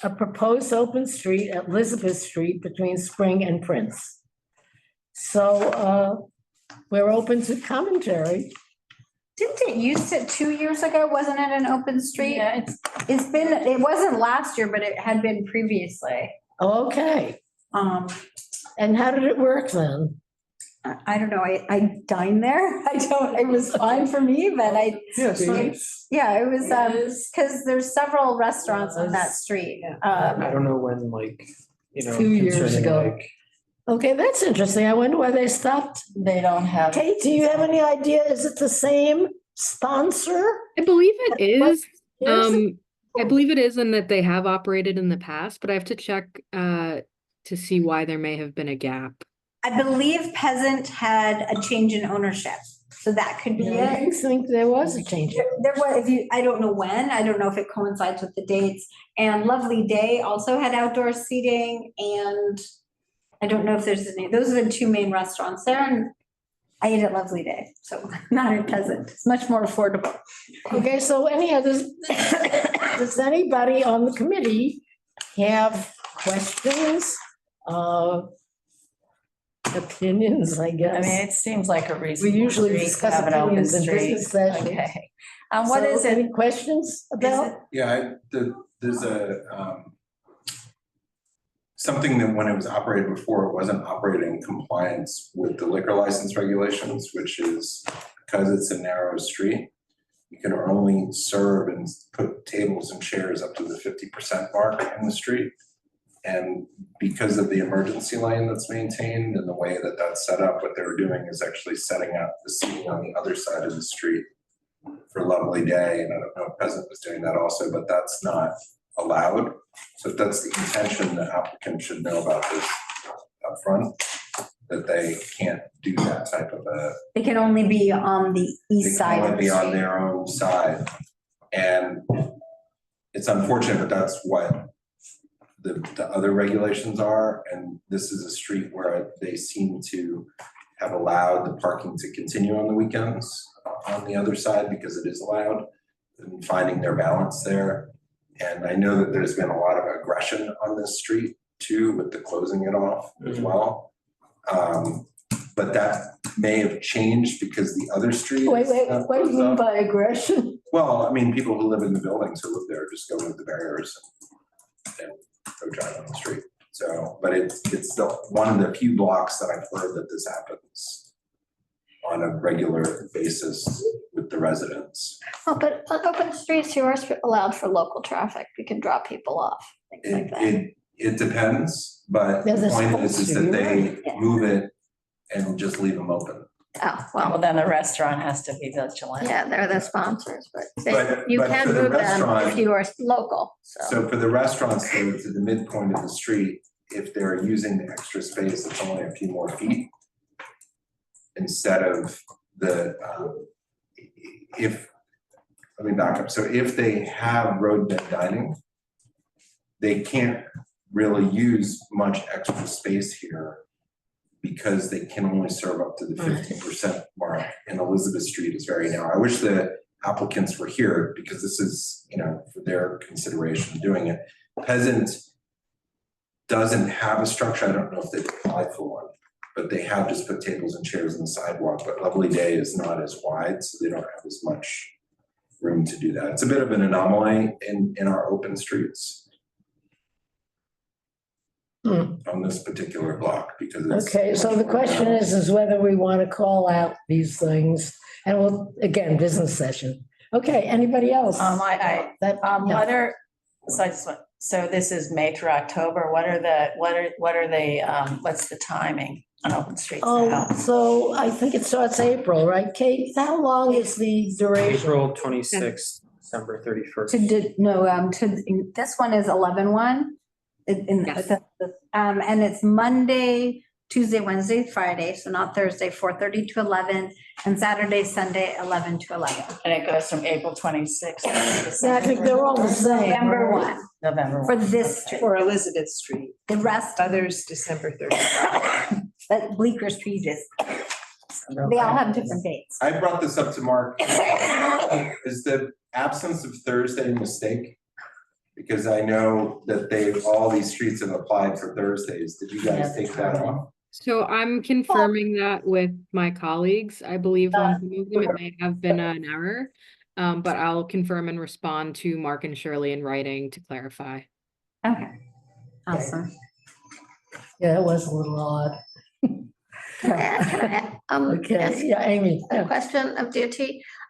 a proposed open street at Elizabeth Street between Spring and Prince. So we're open to commentary. Didn't it used to, 2 years ago, wasn't it an open street? Yeah, It's been, it wasn't last year, but it had been previously. Okay, Um, and how did it work then? I don't know, I dined there. It was fine for me, but I, yeah, it was, because there's several restaurants on that street. I don't know when, like, you know. 2 years concerning, ago. like, Okay, that's interesting. I wonder why they stopped. They don't have. Kate, do you have any idea? Is it the same sponsor? I believe it is. Years I believe it is, and that they have operated in the past, but I have to check to see why there may have been a gap. I believe Peasant had a change in ownership, so that could be I it. didn't think there was a change. There was, I don't know when, I don't know if it coincides with the dates. And Lovely Day also had outdoor seating, and I don't know if there's any, those are the two main restaurants there, and I ate at Lovely Day, so not at Peasant. It's much more affordable. Okay, so anyhow, does anybody on the committee have questions? Opinions, I I guess. mean, it seems like a reasonable. usually street to discuss have an open opinions in street. business sessions. Okay. What So is it? Any questions about? Yeah, there's a, something that when it was operated before, it wasn't operating in compliance with the liquor license regulations, which is because it's a narrow street, you can only serve and put tables and chairs up to the 50% mark in the street. And because of the emergency lane that's maintained and the way that that's set up, what they were doing is actually setting up the seating on the other side of the street for Lovely Day. And I don't know if Peasant was doing that also, but that's not allowed. So if that's the intention, the applicant should know about this up front, that they can't do that type of a. They can only be on the They east can side only of the be on street. their own side. And it's unfortunate, but that's what the other regulations are. And this is a street where they seem to have allowed the parking to continue on the weekends on the other side because it is allowed, and finding their balance there. And I know that there's been a lot of aggression on this street too, with the closing it off as well. But that may have changed because the other street. Wait, is, what do you closed mean off. by aggression? Well, I mean, people who live in the buildings who live there just go with the barriers and go drive on the street. So, but it's one of the few blocks that I've heard that this happens on a regular basis with the residents. Oh, but on open streets, you are allowed for local traffic. You can drop people off, things like that. It depends, but There's the a point is supposed to, that you're they right. move it and just leave them open. Oh, Well, well, then the restaurant has to be vigilant. yeah, they're the sponsors, but But- you but can for the move them restaurant- if you are local, so. So for the restaurants that are to the midpoint of the street, if they're using the extra space, it's only a few more feet. Instead of the, let me back up. So if they have road bed dining, they can't really use much extra space here because they can only serve up to the 50% mark, and Elizabeth Street is very narrow. I wish the applicants were here because this is, for their consideration of doing it. Peasant doesn't have a structure. I don't know if they've applied for one, but they have just put tables and chairs on the sidewalk. But Lovely Day is not as wide, so they don't have as much room to do that. It's a bit of an anomaly in our open streets on this particular block because it's. Okay, so the question is whether we want to call out these things, and we'll, again, business session. Okay, anybody else? That, yeah. What are, so this is May through October. What's the timing on open streets Oh, now? so I think it starts April, right, Kate? How long is the duration? April 26th, December 31st. This one is 11/1. Yes. And it's Monday, Tuesday, Wednesday, Friday, so not Thursday, 4:30 to 11, and Saturday, Sunday, 11 to 11. And it goes from April 26th. Yeah, I think they're all the same. November 1 November. for this street. For Elizabeth Street, The rest, others December 31st. but Bleecker Street is, they all have different dates. I brought this up to Mark. Is the absence of Thursday a mistake? Because I know that all these streets have applied for Thursdays. Did you guys take that off? So I'm confirming that with my colleagues. I believe on some of them it may have been an error. But I'll confirm and respond to Mark and Shirley in writing to clarify. Okay, awesome. Yeah, it was a little odd. Can I ask Okay, yeah, Amy. a question of DOT?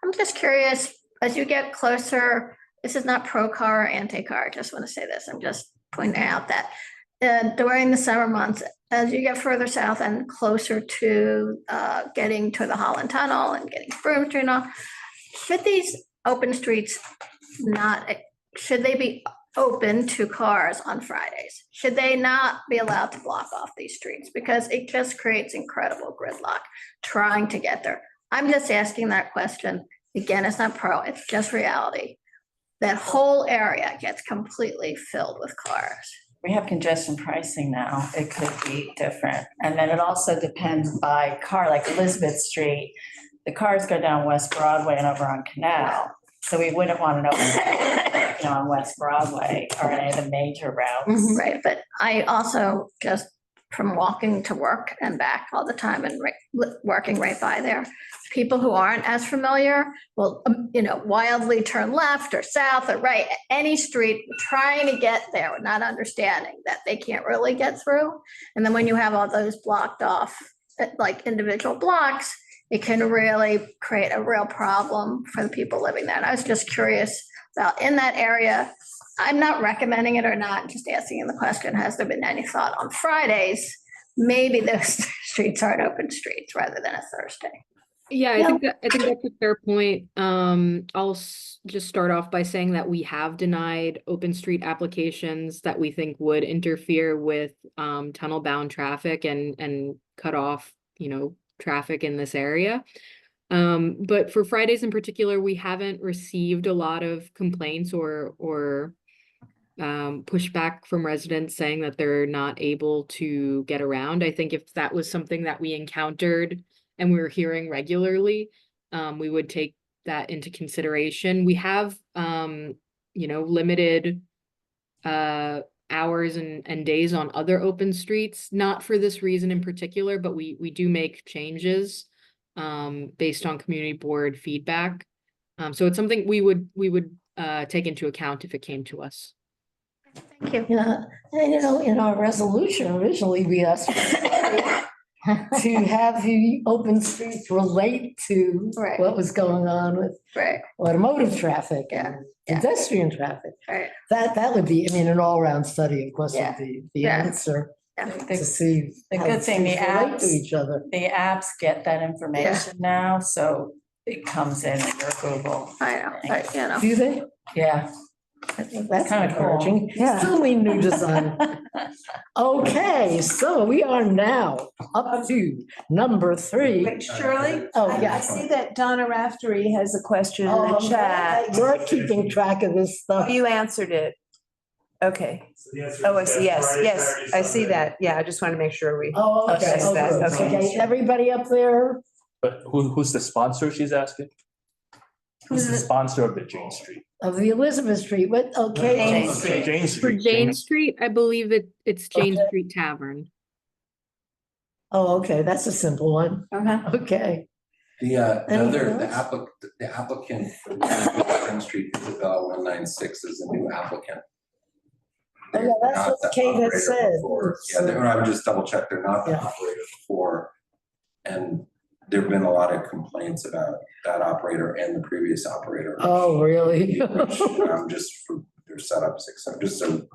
I'm just curious, as you get closer, this is not pro-car or anti-car, I just want to say this, I'm just pointing out that during the summer months, as you get further south and closer to getting to the Holland Tunnel and getting to Broome Street and all, should these open streets should they be open to cars on Fridays? Should they not be allowed to block off these streets? Because it just creates incredible gridlock trying to get there. I'm just asking that question. Again, it's not pro, it's just reality. That whole area gets completely filled with cars. We have congestion pricing now. It could be different. And then it also depends by car, like Elizabeth Street. The cars go down West Broadway and over on Canal. So we wouldn't want to know, on West Broadway or any of the major routes. Right, but I also just from walking to work and back all the time and working right by there, people who aren't as familiar will, wildly turn left or south or right, any street, trying to get there, not understanding that they can't really get through. And then when you have all those blocked off, like individual blocks, it can really create a real problem for the people living there. And I was just curious about in that area, I'm not recommending it or not, just asking the question, has there been any thought on Fridays? Maybe those streets aren't open streets rather than a Thursday. Yeah, I think that's a fair point. I'll just start off by saying that we have denied open street applications that we think would interfere with tunnel bound traffic and cut off, traffic in this area. But for Fridays in particular, we haven't received a lot of complaints or pushback from residents saying that they're not able to get around. I think if that was something that we encountered and we were hearing regularly, we would take that into consideration. We have, limited hours and days on other open streets, not for this reason in particular, but we do make changes based on community board feedback. So it's something we would take into account if it came to us. Thank you. Yeah, and in our resolution originally, we asked to have the open streets relate to Right. what was going on with Right, automotive traffic and Yeah. pedestrian traffic. right. That would be, an all-around study, of course, Yeah. would be the Yeah. answer to The see. the how good thing, the streets relate to apps- each other. the apps get that information now, so it comes in your Google. I know, but. Do they? Yeah, That's Kinda cool. encouraging. Yeah. Still need new design. Okay, so we are now up to number 3. Wait, Shirley? Oh, I yes. see that Donna Raftery has a question in the Oh, chat. You're keeping track of this stuff. You answered it. Okay. Oh, I see, yes, I see that. Yeah, I just want to make sure we. Oh, okay, Yes, oh, that- good. okay. Okay, everybody up there? But who's the sponsor, she's asking? Who's the sponsor of the Jane Street? Of the Elizabeth Street, what, okay. Jane Okay, Street. Jane For Street. Jane Street, I believe it's Jane Okay. Street Tavern. Oh, okay, that's a simple one. Okay. The Anything the else? applicant for Spring Street, Isabel 196 is a new applicant. Oh, yeah, that's They're what not the Kate had operator said. before. Yeah, I would just double check, they're not the Yeah. operator before. And there've been a lot of complaints about that operator and the previous operator. Oh, really? Which, just for their setups, except just so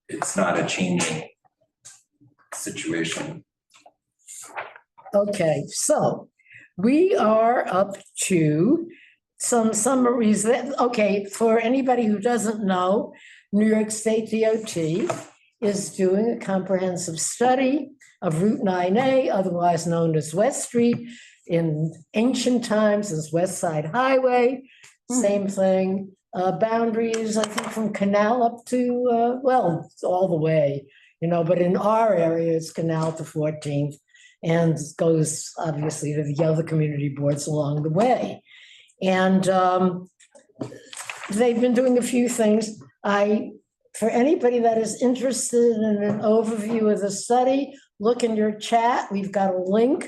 it's not a changing situation. Okay, so we are up to some summaries that, okay, for anybody who doesn't know, New York State DOT is doing a comprehensive study of Route 9A, otherwise known as West Street, in ancient times as West Side Highway. Same thing, boundaries, I think from Canal up to, well, all the way, but in our area, it's Canal to 14th. And goes obviously to the other community boards along the way. And they've been doing a few things. For anybody that is interested in an overview of the study, look in your chat. We've got a link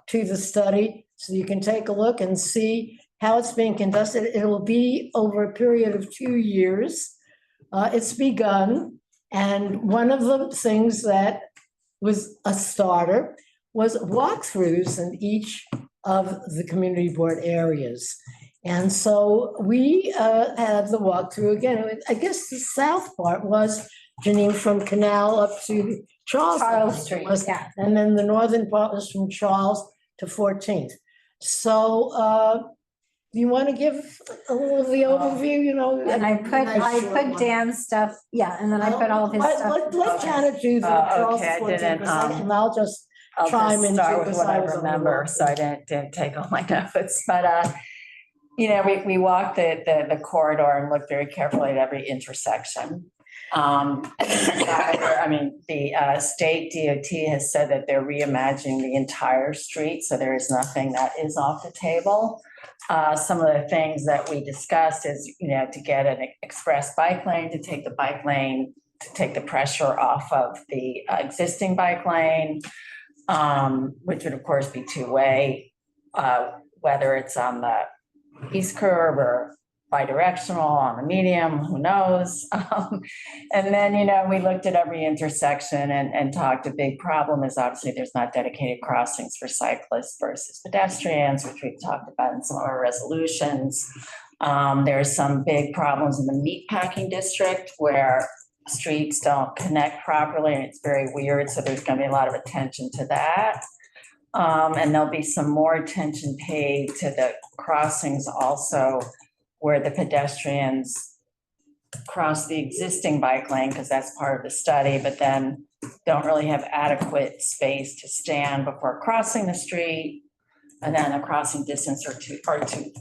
to the study so you can take a look and see how it's being conducted. It will be over a period of 2 years. It's begun. And one of the things that was a starter was walkthroughs in each of the community board areas. And so we had the walkthrough again. I guess the south part was, Janine, from Canal up to Charles. Charles Street, yeah. And then the northern part was from Charles to 14th. So do you want to give a little of the overview, And I put Dan's stuff, yeah, and then I put all of his stuff. Let Janet do the Charles okay, I to 14th, didn't, and I'll just I'll chime just in start too, with because what I I was on the remember, walk. so I didn't take all my notes, but, we walked the corridor and looked very carefully at every intersection. The state DOT has said that they're reimagining the entire street, so there is nothing that is off the table. Some of the things that we discussed is, to get an express bike lane, to take the pressure off of the existing bike lane, which would of course be two-way, whether it's on the east curve or bi-directional on the medium, who knows? And then, we looked at every intersection and talked, a big problem is obviously there's not dedicated crossings for cyclists versus pedestrians, which we've talked about in some of our resolutions. There's some big problems in the meatpacking district where streets don't connect properly and it's very weird. So there's going to be a lot of attention to that. And there'll be some more attention paid to the crossings also where the pedestrians cross the existing bike lane, because that's part of the study, but then don't really have adequate space to stand before crossing the street. And then the crossing distance are too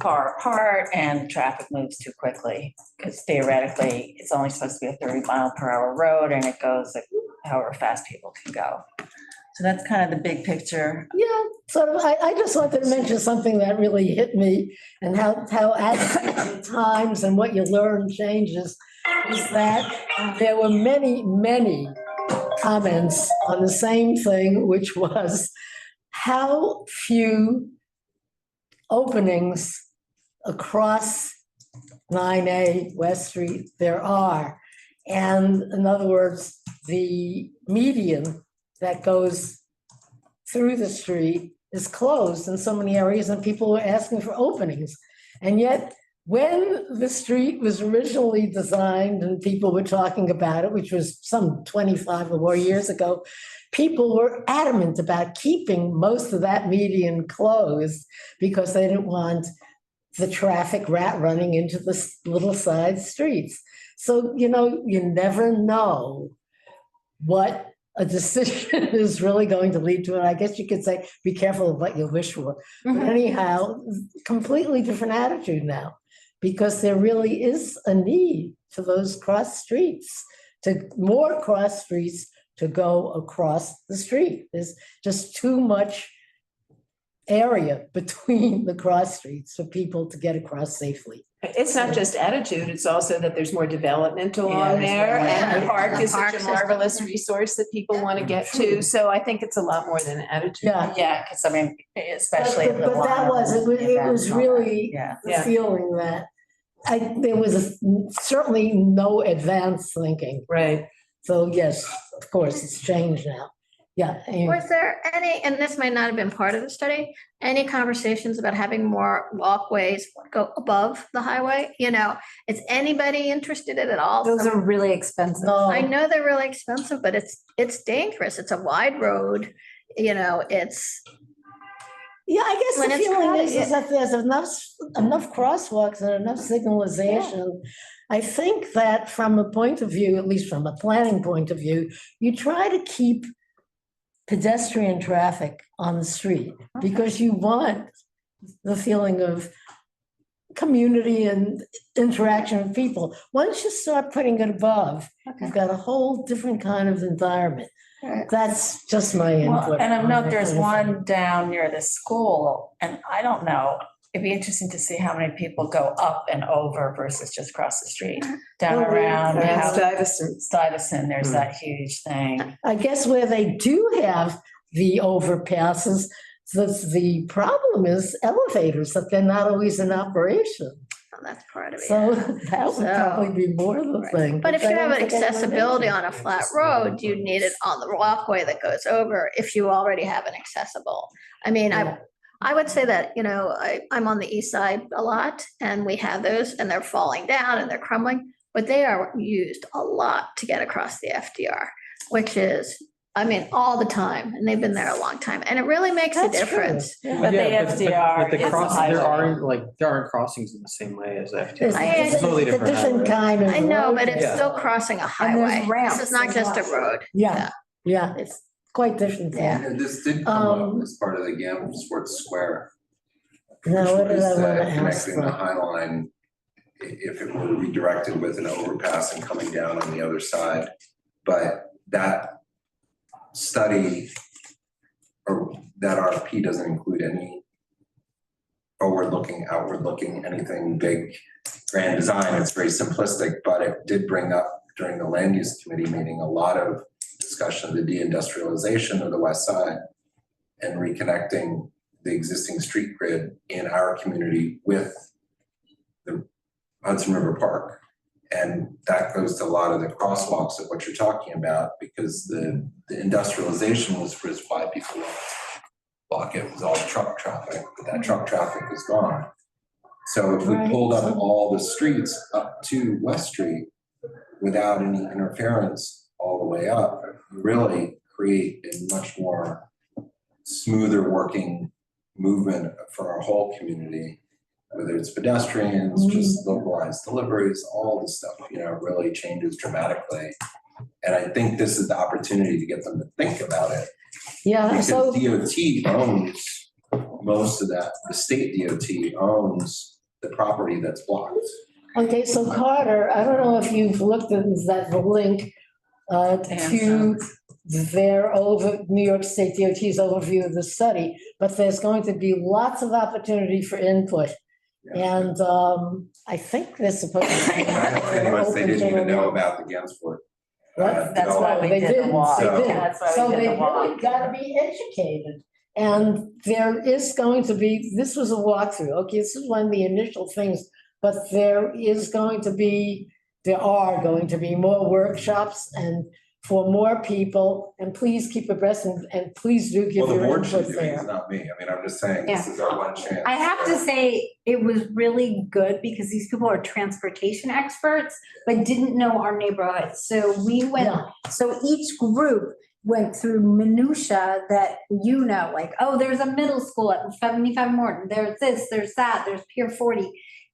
far apart and traffic moves too quickly, because theoretically it's only supposed to be a 30-mile-per-hour road and it goes at however fast people can go. So that's kind of the big picture. Yeah, sort of. I just wanted to mention something that really hit me, and how at times and what you learn changes, is that there were many, many comments on the same thing, which was how few openings across 9A West Street there are. And in other words, the median that goes through the street is closed in so many areas and people are asking for openings. And yet, when the street was originally designed and people were talking about it, which was some 25 or more years ago, people were adamant about keeping most of that median closed because they didn't want the traffic rat running into the little side streets. So, you never know what a decision is really going to lead to. And I guess you could say, be careful of what you wish for. But anyhow, completely different attitude now, because there really is a need for those cross streets, more cross streets to go across the street. There's just too much area between the cross streets for people to get across safely. It's not just attitude, it's also that there's more development along there, and the park is such a marvelous resource that people want to get to, so I think it's a lot more than attitude. Yeah. Because I mean, especially. But that it was really Yeah. the feeling that there was certainly no advanced thinking. Right. So yes, of course, it's changed now. Yeah. Was there any, and this might not have been part of the study, any conversations about having more walkways go above the highway? Is anybody interested in it at all? Those are really expensive. I know they're really expensive, but it's dangerous. It's a wide road, it's. Yeah, I guess When the it's feeling crowded, is that there's enough crosswalks and enough signalization. I think that from a point of view, at least from a planning point of view, you try to keep pedestrian traffic on the street because you want the feeling of community and interaction with people. Once you start putting it above, you've got a whole different kind of environment. That's just my input. And I on know that there's kind of thing. one down near the school, and I don't know, it'd be interesting to see how many people go up and over versus just across the street, down around. That's how- Stuyvesant. there's that huge thing. I guess where they do have the overpasses, the problem is elevators, that they're not always in operation. That's part of it. So that would probably be more of the thing. But if you have an I don't think anyone accessibility mentioned on a flat road, you need it on the walkway that goes over if you already have an accessible. I mean, I would say that, I'm on the east side a lot and we have those and they're falling down and they're crumbling, but they are used a lot to get across the FDR, which is, all the time, and they've been there a long time, and it really makes a That's true. difference. But the Yeah, FDR the is a crossing, there highway. aren't crossings in the same way as the FDR. It's It's a totally different different highway. kind of. I know, but road. it's Yeah. still crossing a there's highway. ramps This is not as just a well. road. Yeah, it's quite different. Yeah. And this did come Um, up as part of the Gamble Sports Square. Now, what did I which was, want to ask? Connecting the High Line, if it were redirected with an overpass and coming down on the other side. But that study, or that RFP doesn't include any forward-looking, outward-looking, anything big, grand design. It's very simplistic, but it did bring up during the land use committee meeting, a lot of discussion of the deindustrialization of the west side and reconnecting the existing street grid in our community with the Hudson River Park. And that goes to a lot of the crosswalks of what you're talking about, because the industrialization was why people wanted to block it. It was all truck traffic, but that truck traffic is gone. So if we pulled up all the streets up to West Street without any interference all the way up, you really create a much more smoother working movement for our whole community, whether it's pedestrians, just localized deliveries, all this stuff, really changes dramatically. And I think this is the opportunity to get them to think about it. Yeah, Because so, DOT owns most of that, the state DOT owns the property that's blocked. okay, so Carter, I don't know if you've looked at the link to their New York State DOT's overview of the study, but there's going to be lots of opportunity for input. And I think they're supposed to. They didn't even know about the Gansport. What? That's why we They did the didn't. walk. They didn't. That's why So we did they the walk. really gotta be educated. And there is going to be, this was a walkthrough, okay, this is one of the initial things, but there are going to be more workshops and for more people, and please keep abreast and please do give Well, the your board should input do it, it's there. not me. I mean, I'm just saying, this is our one chance. I have to say, it was really good because these people are transportation experts, but didn't know our neighborhood. So we went, Yeah. so each group went through minutia that like, oh, there's a middle school at 75 Morton, there's this, there's that, there's Pier 40.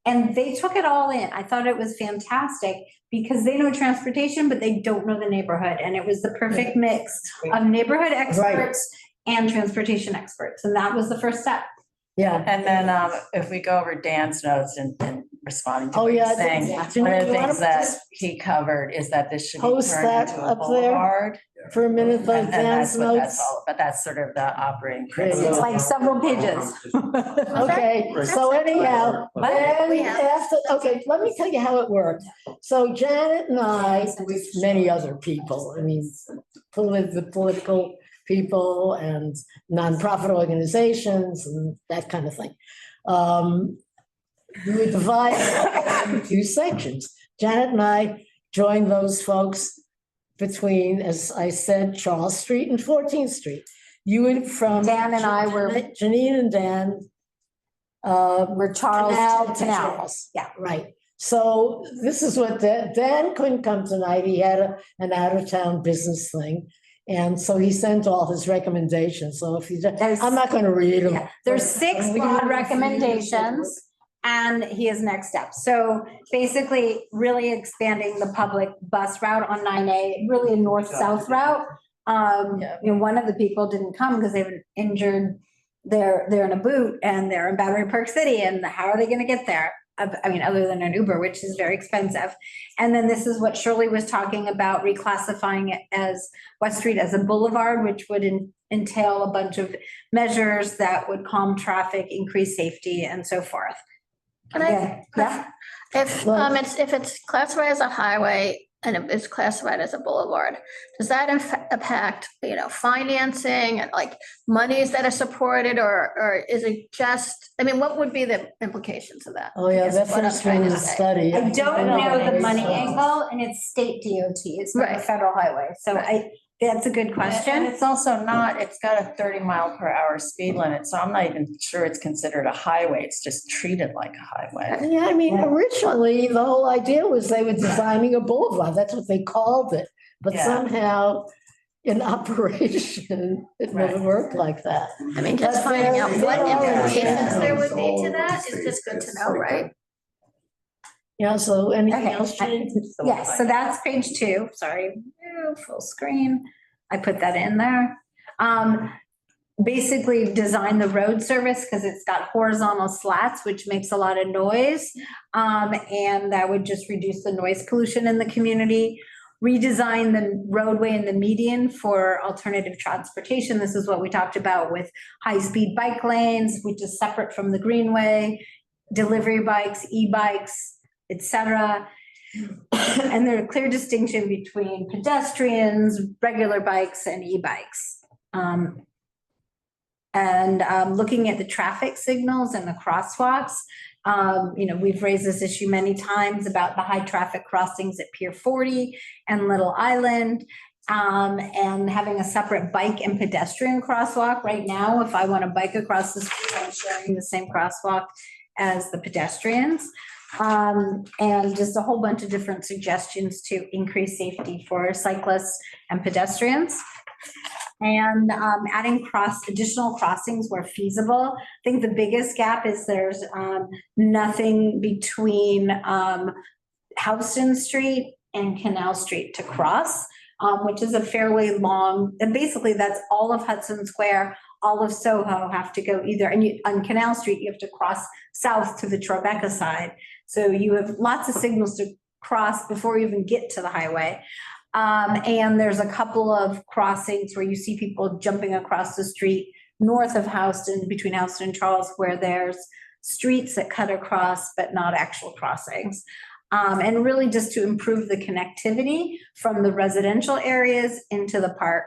And they took it all in. I thought it was fantastic because they know transportation, but they don't know the neighborhood. And it was the perfect mix of neighborhood experts and transportation experts. And that was the first step. Yeah. And then if we go over Dan's notes and responding to Oh, what he's yeah. saying, Janine, one of the you wanna things that just he covered is that this should be post turned that into a up there? boulevard. For a minute, And like that's Dan's what that's notes. all, but that's sort of the operating There you principle. It's like several pages. Okay, so anyhow, then after, okay, let me tell you how it worked. So Janet and I, with many other people, I mean, the political people and nonprofit organizations and that kind of thing. We were divided into two sections. Janet and I joined those folks between, as I said, Charles Street and 14th Street. You would from. Dan and I were. Janine and Dan. We're Charles to Canal. Charles. Yeah. Right. So this is what Dan couldn't come tonight. He had an out-of-town business thing. And so he sent all his recommendations. So if you, I'm not going to read them. Yeah. There's 6 broad recommendations. And he has next steps. So basically really expanding the public bus route on 9A, really a north-south route. One of the people didn't come because they've been injured. They're in a boot and they're in Battery Park City. And how are they going to get there? I mean, other than an Uber, which is very expensive. And then this is what Shirley was talking about, reclassifying it as West Street as a boulevard, which would entail a bunch of measures that would calm traffic, increase safety, and so forth. Can if it's classified as a highway and it's classified as a boulevard, does that impact, financing and like monies that are supported or is it just, what would be the implications of that? Oh, yeah, Is that's what what I'm I'm trying trying to to say. study. I don't know the money So- angle and it's state DOT, it's not a federal highway. So that's a good And question. it's also not, it's got a 30-mile-per-hour speed limit, so I'm not even sure it's considered a highway. It's just treated like a highway. Yeah, originally, the whole idea was they were designing a boulevard. That's what they called it. But Yeah. somehow in operation, it never worked like that. Just finding out what implications there would be All to over that the is just state. good to It's know, like right? Yeah, so anything Okay. else, Jane? Yes, so that's page 2, sorry, full screen. I put that in there. Basically design the road service because it's got horizontal slats, which makes a lot of noise. And that would just reduce the noise pollution in the community. Redesign the roadway and the median for alternative transportation. This is what we talked about with high-speed bike lanes, which is separate from the greenway, delivery bikes, e-bikes, et cetera. And there's a clear distinction between pedestrians, regular bikes, and e-bikes. Looking at the traffic signals and the crosswalks, we've raised this issue many times about the high traffic crossings at Pier 40 and Little Island, and having a separate bike and pedestrian crosswalk. Right now, if I want to bike across the street, I'm sharing the same crosswalk as the pedestrians. And just a whole bunch of different suggestions to increase safety for cyclists and pedestrians. And adding additional crossings where feasible. I think the biggest gap is there's nothing between Houston Street and Canal Street to cross, which is a fairly long, and basically that's all of Hudson Square, all of Soho have to go either, and on Canal Street, you have to cross south to the Tribeca side. So you have lots of signals to cross before you even get to the highway. And there's a couple of crossings where you see people jumping across the street north of Houston, between Houston and Charles, where there's streets that cut across, but not actual crossings. And really just to improve the connectivity from the residential areas into the park.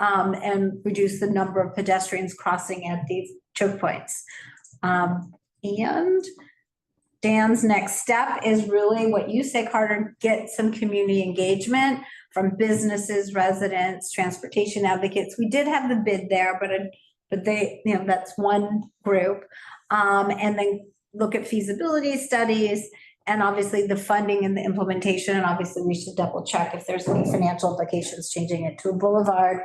and reduce the number of pedestrians crossing at these choke points. And Dan's next step is really what you say, Carter, get some community engagement from businesses, residents, transportation advocates. We did have the bid there, but they, that's one group. And then look at feasibility studies and obviously the funding and the implementation. And obviously we should double check if there's any financial implications changing it to a boulevard.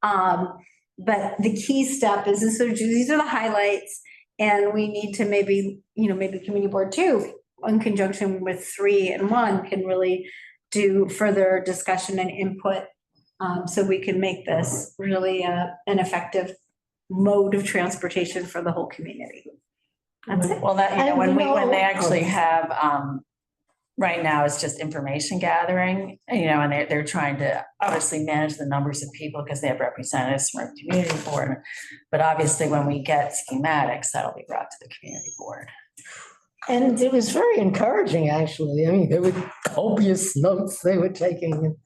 But the key step is these are the highlights. And we need to maybe community board 2 in conjunction with 3 and 1 can really do further discussion and input. So we can make this really an effective mode of transportation for the whole community. That's it. Well, when they actually have, right now it's just information gathering, and they're trying to obviously manage the numbers of people because they have representatives from our community board. But obviously when we get schematics, that'll be brought to the community board. And it was very encouraging, actually. I mean, there were copious notes they were taking, and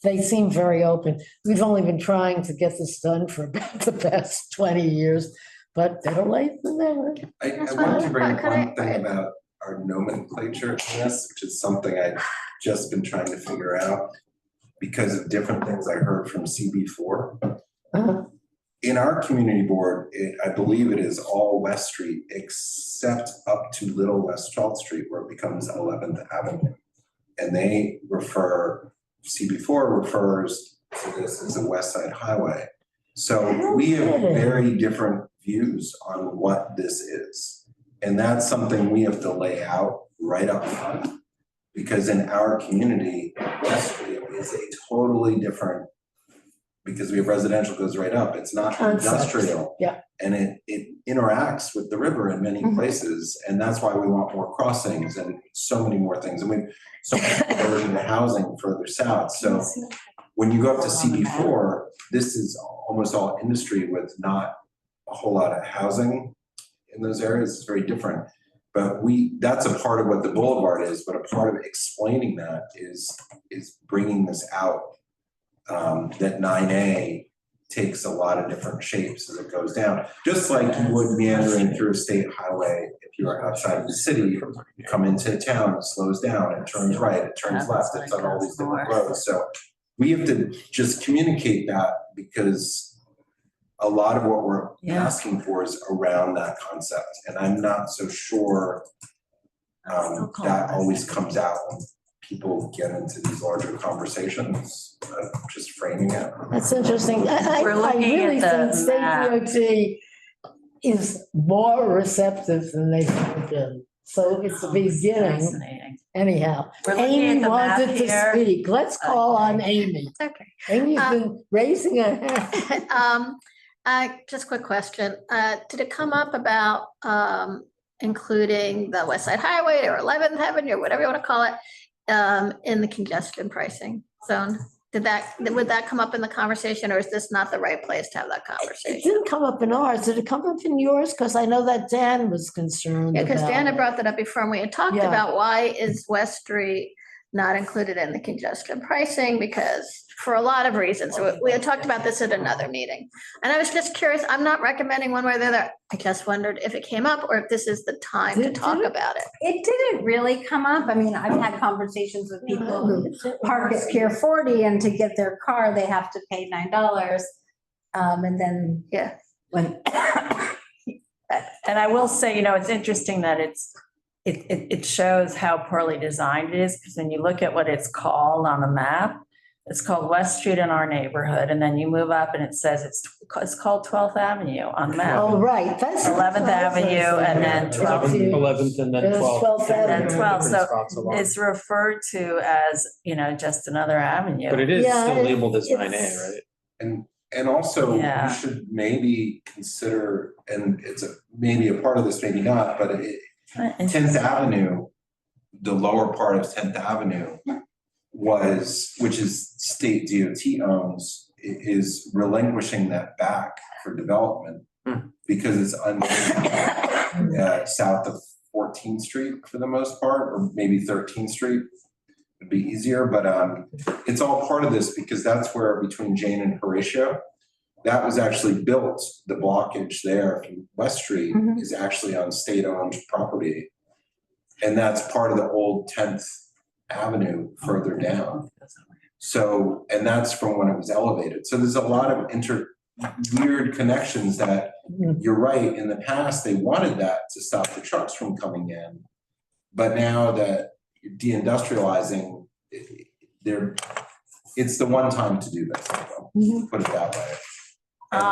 they seemed very open. We've only been trying to get this done for about the past 20 years, but better late than never. I wanted to bring up one thing about our nomenclature in this, which is something I've just been trying to figure out because of different things I heard from CB4. In our community board, I believe it is all West Street except up to Little West 12th Street where it becomes 11th Avenue. And they CB4 refers to this as a West Side Highway. So we have very different views on what this is. And that's something we have to lay out right up front. Because in our community, West Street is a totally different, because we have residential goes right up. It's not industrial. Yeah. And it interacts with the river in many places. And that's why we want more crossings and so many more things. And we've so much conversion to housing further south. So when you go up to CB4, this is almost all industry with not a whole lot of housing in those areas. It's very different. But that's a part of what the boulevard is, but a part of explaining that is bringing this out. That 9A takes a lot of different shapes as it goes down. Just like you would meandering through a state highway, if you are outside of the city, you come into town, it slows down, it turns right, it turns left, it's on all these different roads. So we have to just communicate that because a lot of what we're asking for is around that concept. And I'm not so sure that always comes out when people get into these larger conversations, just framing it. That's interesting. I We're looking really at the think state DOT is more receptive than they've ever been. So it's the beginning. Fascinating. Anyhow, We're looking Amy at the map wanted to here. speak. Let's call on Amy. It's okay. Amy's been raising her hand. Just a quick question. Did it come up about including the West Side Highway or 11th Avenue or whatever you want to call it in the congestion pricing zone? Would that come up in the conversation, or is this not the right place to have that It conversation? didn't come up in ours. Did it come up in yours? Because I know that Dan was concerned Yeah, because about Dan had it. brought that up before, and we had talked Yeah. about why is West Street not included in the congestion pricing, because for a lot of reasons, we had talked about this at another meeting. And I was just curious, I'm not recommending one way or the other. I just wondered if it came up or if this is the time to Did talk it? about it. It didn't really come up. I mean, I've had conversations with people who park at Pier 40 and to get their car, they have to pay $9. And then, Yeah. when, And I will say, it's interesting that it shows how poorly designed it is, because when you look at what it's called on the map, it's called West Street in our neighborhood, and then you move up and it says it's called 12th Avenue on the map. Oh, right. That's 11th Avenue and then 12th. 11th and then There's 12th. 12th And Avenue. then 12, so Spots along. it's referred to as, just another avenue. But it is Yeah, still labeled as it's- 9A, right? And also, Yeah. you should maybe consider, and it's maybe a part of this, maybe not, but 10th Avenue, the lower part of 10th Avenue which is state DOT owns, is relinquishing that back for development because it's south of 14th Street for the most part, or maybe 13th Street would be easier, but it's all part of this because that's where between Jane and Horatio, that was actually built, the blockage there from West Street Mhm. is actually on state-owned property. And that's part of the old 10th Avenue further down. So, and that's from when it was elevated. So there's a lot of weird connections that, you're right, in the past, they wanted that to stop the trucks from coming in. But now that you're deindustrializing, it's the one time to do this, put it that way. And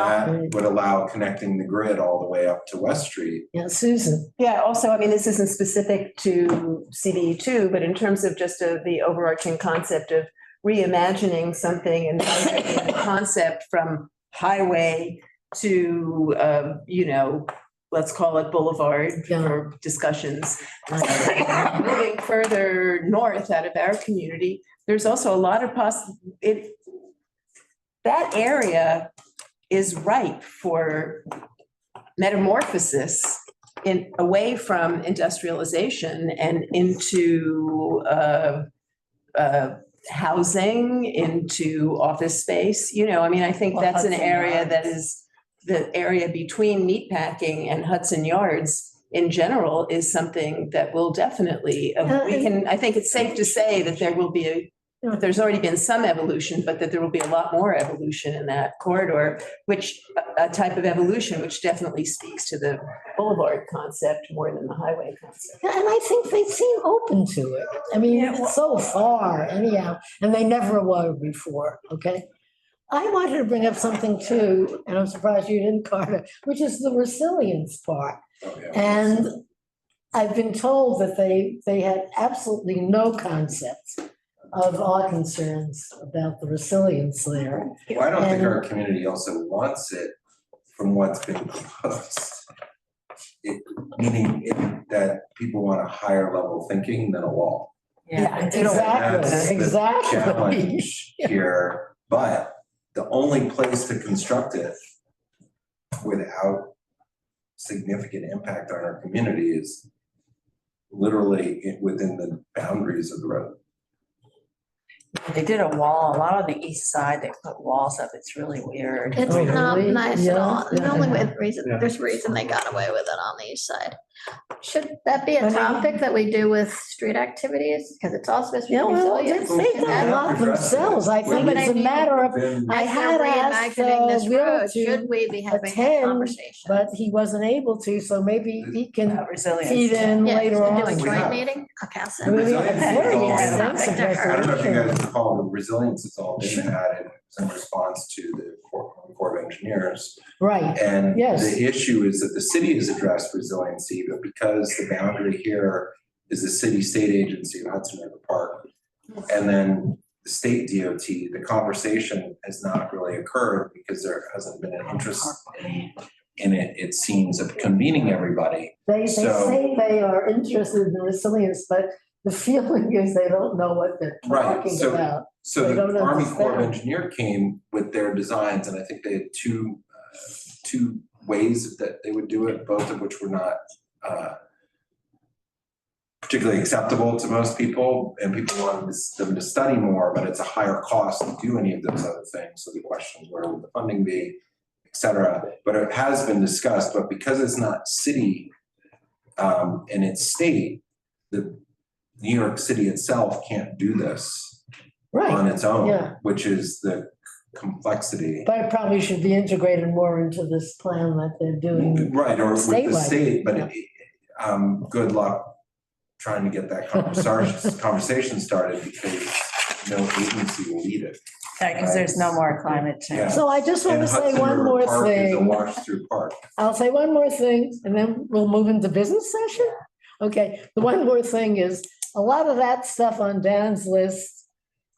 that would allow connecting the grid all the way up to West Street. Yeah, Susan. Yeah, also, I mean, this isn't specific to CB2, but in terms of just the overarching concept of reimagining something and the concept from highway to, let's call it boulevard for discussions. Moving further north out of our community, there's also a lot of that area is ripe for metamorphosis away from industrialization and into housing, into office space. I think that's an area that is the area between meatpacking and Hudson Yards in general is something that will definitely, I think it's safe to say that there will be there's already been some evolution, but that there will be a lot more evolution in that corridor, a type of evolution, which definitely speaks to the boulevard concept more than the highway concept. And I think they seem open to it. I mean, so far anyhow, and they never were before, okay? I wanted to bring up something too, and I'm surprised you didn't, Carter, which is the resilience part. And I've been told that they had absolutely no concept of our concerns about the resilience there. Well, I don't think our community also wants it from what's been proposed. Meaning that people want a higher level thinking than a wall. Yeah, That's the exactly. challenge here, but the only place to construct it without significant impact on our community is literally within the boundaries of the road. They did a wall, a lot on the east side, they put walls up, it's really weird. It's Oh, not really? nice at Yeah, all. The yeah. only reason, there's a reason they got away with it on the east side. Should that be I a mean- topic that we do with street activities? Because it's all supposed to be Yeah, well, they resilient. say that a lot themselves. I think it's a matter of, I As had we're asked reimagining this Will road, to should we be having that attend, conversation? but he wasn't able to, so maybe he can About resilience. feed in Yeah, later on. doing We joint have. meeting? Okay, I'll I send mean, it. we have very Resilience extensive is all- I don't know if you resolution. guys recall, the resilience has all been added in response to the Corps of Engineers. Right, And Yes. the issue is that the city has addressed resiliency, but because the boundary here is the city-state agency of Hudson River Park, and then the state DOT, the conversation has not really occurred because there hasn't been an interest in it, it seems, of convening everybody. they So- say they are interested in resilience, but the feeling is they don't know what they're Right, talking so- about. So They the don't Army Corps of understand. Engineer came with their designs, and I think they had two ways that they would do it, both of which were not particularly acceptable to most people, and people wanted them to study more, but it's a higher cost to do any of those other things. So the question is, where would the funding be, et cetera? But it has been discussed, but because it's not city and it's state, the New York City itself can't do this Right, on its own, yeah. which is the complexity. but it probably should be integrated more into this plan that they're doing. Right, or with the statewide, state, but yeah. good luck trying to get that conversation started because no agency will lead it. Yeah, because there's no more climate change. Yeah. So I just want And to say Hudson one River more Park is a thing. wash-through park. I'll say one more thing, and then we'll move into business session. Okay, the one more thing is, a lot of that stuff on Dan's list,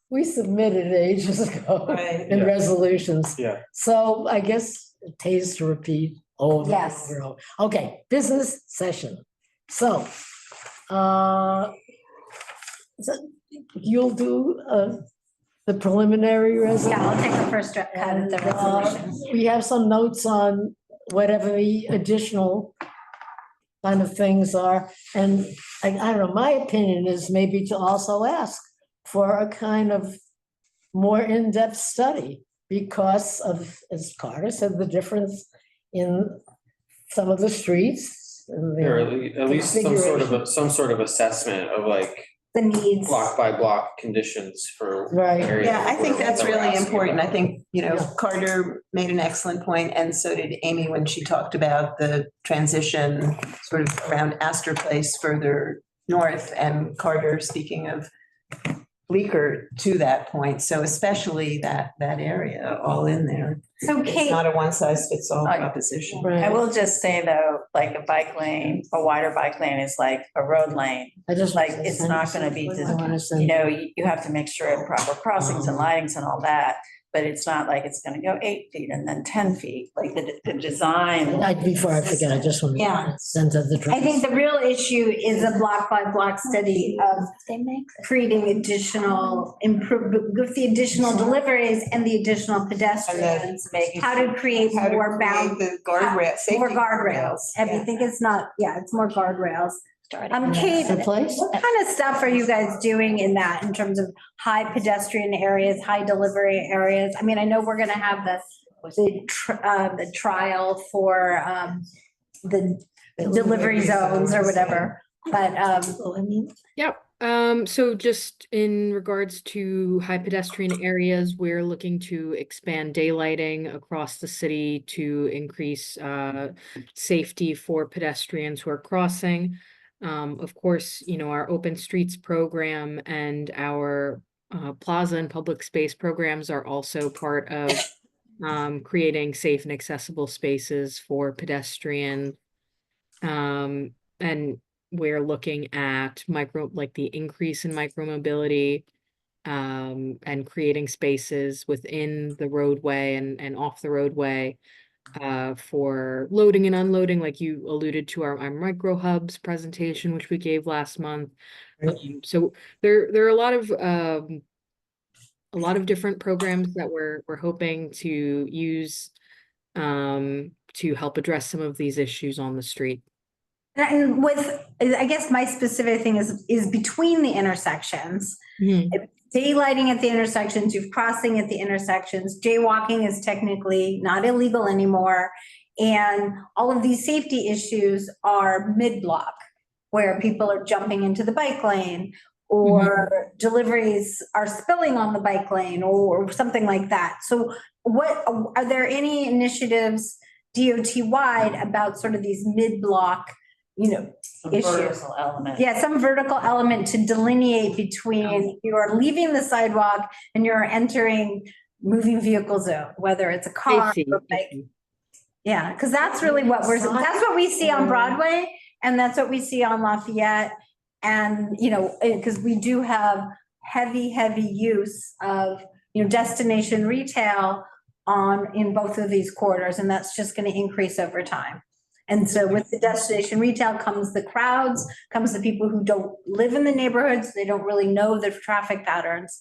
we submitted ages ago in Yeah. resolutions. Yeah. So I guess it pays to repeat over Yes. and over. Okay, business session. So, so you'll do the preliminary resolution. Yeah, I'll take the first cut at the resolution. We have some notes on whatever the additional kind of things are. And I don't know, my opinion is maybe to also ask for a kind of more in-depth study because of, as Carter said, the difference in some of the streets. and the Or at least configuration. some sort of assessment of like The needs. block by block conditions for. Right. areas Yeah, I think that that's we're really asking important. I about. think, Yeah. Carter made an excellent point, and so did Amy when she talked about the transition sort of around Astor Place further north, and Carter speaking of Bleecker to that point. So especially that area all in there. So It's Kate, not a one size fits all I- proposition. I will just say though, like a bike lane, a wider bike lane is like a road lane. I just. Like, it's not gonna be I wanna send- You know, you have to make sure of proper crossings and lightings and all that, but it's not like it's gonna go 8 feet and then 10 feet, like the design. Before I forget, I just want Yeah. to send to the. I think the real issue is a block by block study of creating additional with the additional deliveries and the additional pedestrians. How to create How to more create the guardrail, safety more guardrails. And Yeah. I think it's not, it's more guardrails. Kate, The place? what kind of stuff are you guys doing in that in terms of high pedestrian areas, high delivery areas? I mean, I know we're gonna have the trial for the delivery zones or whatever, but So just in regards to high pedestrian areas, we're looking to expand daylighting across the city to increase safety for pedestrians who are crossing. Of course, our open streets program and our plaza and public space programs are also part of creating safe and accessible spaces for pedestrians. And we're looking at the increase in micromobility, and creating spaces within the roadway and off the roadway for loading and unloading, like you alluded to our micro hubs presentation, which we gave last month. So there are a lot of different programs that we're hoping to use to help address some of these issues on the street. and I guess my specific thing is between the intersections. Daylighting at the intersections, you're crossing at the intersections, jaywalking is technically not illegal anymore. And all of these safety issues are mid-block, where people are jumping into the bike lane or deliveries are spilling on the bike lane or something like that. So are there any initiatives DOT-wide about sort of these mid-block, issues? Vertical element. Yeah, some vertical element to delineate between you are leaving the sidewalk and you're entering moving vehicle zone, whether it's a car or bike. Yeah, because that's really that's what we see on Broadway and that's what we see on Lafayette. And, because we do have heavy use of, destination retail in both of these quarters, and that's just going to increase over time. And so with the destination retail comes the crowds, comes the people who don't live in the neighborhoods, they don't really know the traffic patterns.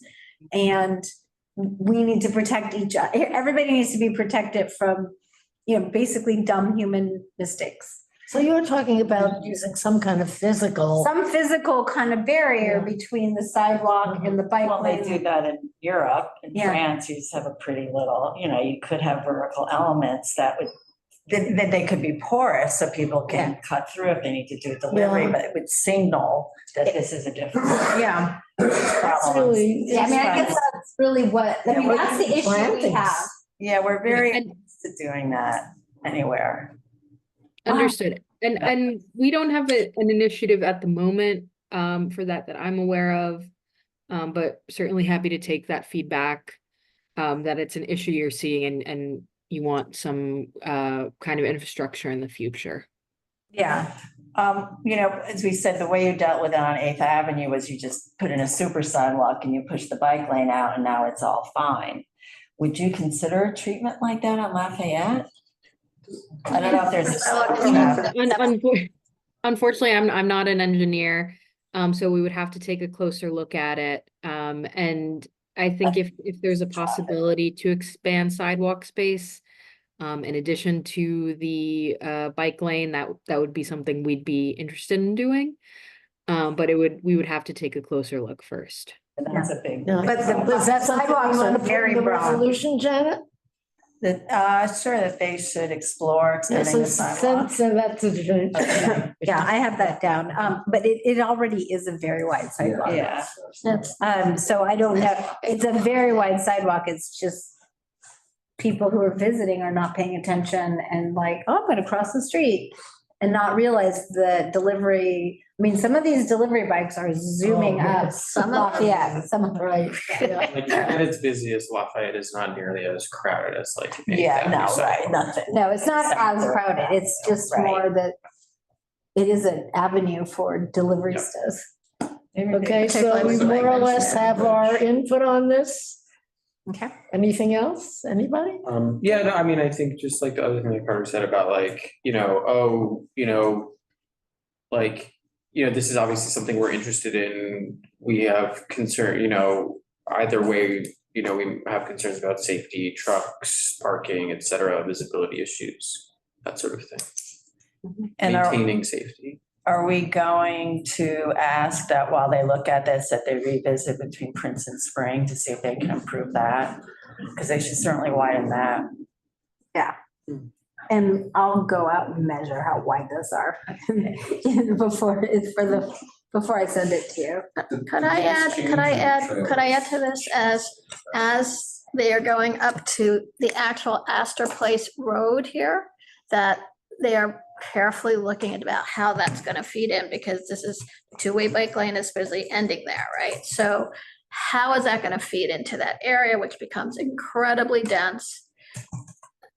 And we need to protect everybody needs to be protected from, basically dumb human mistakes. So you're talking about using some kind of physical. Some physical kind of barrier between the sidewalk and the bike Well, they lane. do that in Europe. In Yeah. France, you just have a pretty little, you could have vertical elements that they could be porous so people can cut through if they need to do delivery, but it would signal that this is a different. Yeah. That's really. Yeah, I mean, I guess that's really that's the issue we have. Yeah, we're very used to doing that anywhere. Understood. And we don't have an initiative at the moment for that I'm aware of, but certainly happy to take that feedback, that it's an issue you're seeing and you want some kind of infrastructure in the future. Yeah. As we said, the way you dealt with it on 8th Avenue was you just put in a super sidewalk and you push the bike lane out and now it's all fine. Would you consider a treatment like that on Lafayette? I don't know if there's. Unfortunately, I'm not an engineer, so we would have to take a closer look at it. And I think if there's a possibility to expand sidewalk space, in addition to the bike lane, that would be something we'd be interested in doing. But we would have to take a closer look first. That's a big. Yeah. But the Is that something sidewalks you are want to put very in the broad. resolution, Janet? Sure, that they should explore extending the sidewalk. Send that to the. Yeah, I have that down. But it already is a very wide sidewalk. Yeah. So I don't know, it's a very wide sidewalk, it's just people who are visiting are not paying attention and like, oh, I'm gonna cross the street and not realize the delivery, I mean, some of these delivery bikes are zooming Oh, up. yes. Some of, yeah, some of them. Right. Yeah. Like, at its busiest, Lafayette is not nearly as crowded as like. Yeah, no, Avenue right, sidewalk. nothing. No, it's not as crowded, it's just Right. more that it is an avenue for deliveristas. Okay, so we more or less have our input on this. Okay. Anything else? Anybody? Yeah, no, I mean, I think just like the other thing that Carter said about like, like, this is obviously something we're interested in. We have concern, either way, we have concerns about safety, trucks, parking, et cetera, visibility issues, that sort of thing. And Maintaining safety. are we going to ask that while they look at this, that they revisit between Prince and Spring to see if they can improve that? Because they should certainly widen that. And I'll go out and measure how wide those are before I send it to you. Could I add to this as they are going up to the actual Astor Place Road here, that they are carefully looking at about how that's gonna feed in, because this is two-way bike lane is supposedly ending there, right? So how is that gonna feed into that area, which becomes incredibly dense?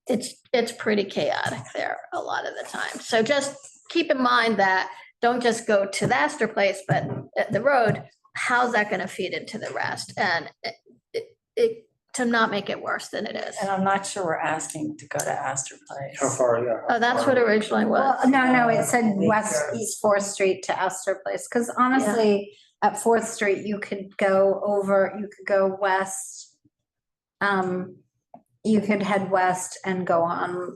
It's pretty chaotic there a lot of the time. So just keep in mind that, don't just go to the Astor Place, but at the road, how's that gonna feed into the rest? And to not make it worse than it is. And I'm not sure we're asking to go to Astor Place. How far, yeah. Oh, that's what originally was. Well, no, it said East Fourth Street to Astor Place, because honestly, at Fourth Street, you could go west. You could head west and go on,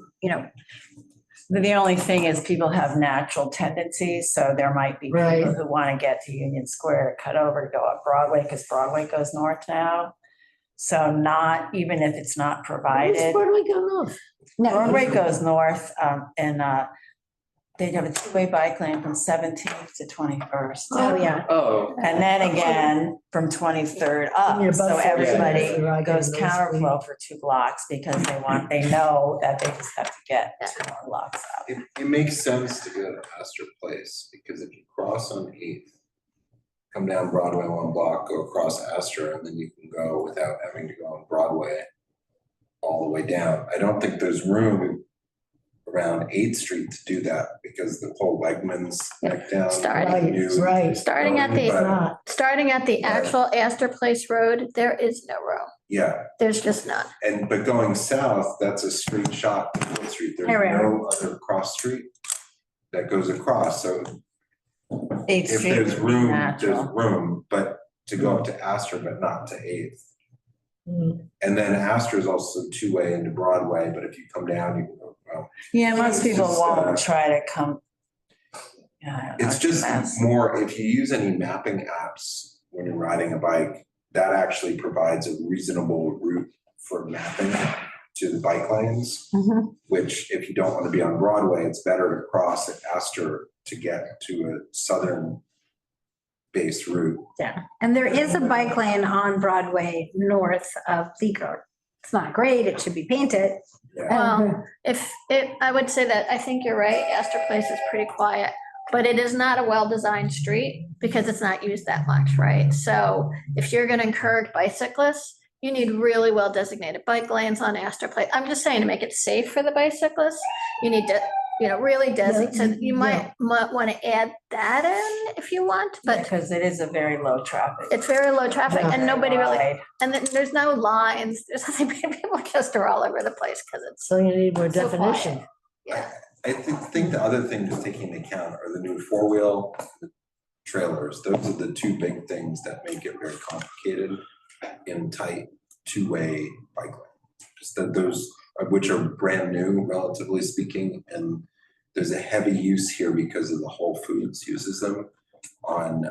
The only thing is people have natural tendencies, so there might be Right. people who want to get to Union Square, cut over to go up Broadway, because Broadway goes north now. So not, even if it's not provided, Where do we go north? Broadway goes north, and they have a two-way bike lane from 17th to 21st. oh, yeah. Oh, And then again, from 23rd up, Yeah, so both everybody sides, right, goes those counterflow for 2 blocks, because they know that they just have to get 2 more blocks out. It makes sense to go to Astor Place, because if you cross on 8th, come down Broadway 1 block, go across Astor, and then you can go without having to go on Broadway all the way down. I don't think there's room around 8th Street to do that, because the whole Wegmans back down. Starting- new- Right. Starting at the- But, Not. Starting at the actual Astor Place Road, there is no room. yeah, There's just none. but going south, that's a straight shot to 4th Street. There's Here we are. no other cross street that goes across, so 8th if Street there's would be room, natural. there's room, but to go up to Astor, but not to 8th. Mm. And then Astor is also two-way into Broadway, but if you come down, you can go, well, Yeah, most It's people just, won't try to come. Yeah, I don't know, it's just a mess. more, if you use any mapping apps when you're riding a bike, that actually provides a reasonable route for mapping to the bike lanes, Mhm. which if you don't want to be on Broadway, it's better to cross at Astor to get to a southern based route. Yeah, and there is a bike lane on Broadway north of Bleecker. It's not great, it should be painted. Well, I would say that, I think you're right, Astor Place is pretty quiet, but it is not a well-designed street because it's not used that much, right? So if you're gonna encourage bicyclists, you need really well-designated bike lanes on Astor Place. I'm just saying, to make it safe for the bicyclists, you need to, really designate, so you might wanna add that in if you want, but Because it is a very low traffic. it's very low traffic and nobody really, Wide. and then there's no lines, there's nothing, people just are all over the place because it's So you need more so quiet. definition. Yeah. I think the other thing to take into account are the new four-wheel trailers. Those are the two big things that make it very complicated in tight two-way bike lane. Just that those, which are brand new, relatively speaking, and there's a heavy use here because of the Whole Foods uses them on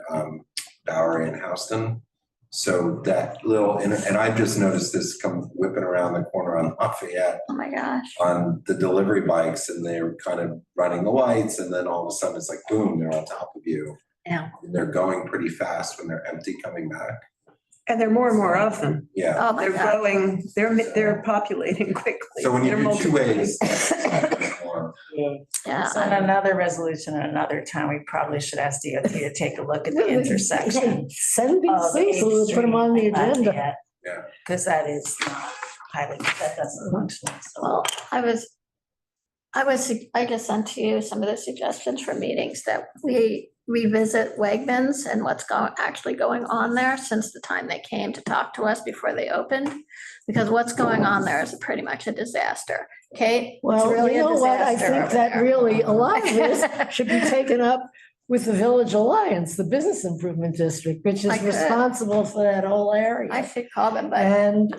Bowery and Houston. So that little, and I've just noticed this come whipping around the corner on Lafayette Oh, my gosh. on the delivery bikes, and they're kind of running the lights, and then all of a sudden it's like, boom, they're on top of you. Yeah. And they're going pretty fast when they're empty coming back. And there are more and more of them. Yeah. Oh, my They're God. growing, they're populating quickly. So when you They're do two multiplying. ways, more. Yeah. So in another resolution at another time, we probably should ask DOT to take a look at the intersection. Send these of things, so we'll put them on the Eighth Street and agenda. Lafayette, Yeah. because that is not highly, that doesn't function. So Well, I just sent to you some of the suggestions for meetings that we revisit Wegmans and what's actually going on there since the time they came to talk to us before they opened. Because what's going on there is pretty much a disaster. Kate? it's Well, really you a know what? I disaster think over that there. really, a lot of this should be taken up with the Village Alliance, the Business Improvement District, which I is could. responsible for that whole I area. should call them, but, And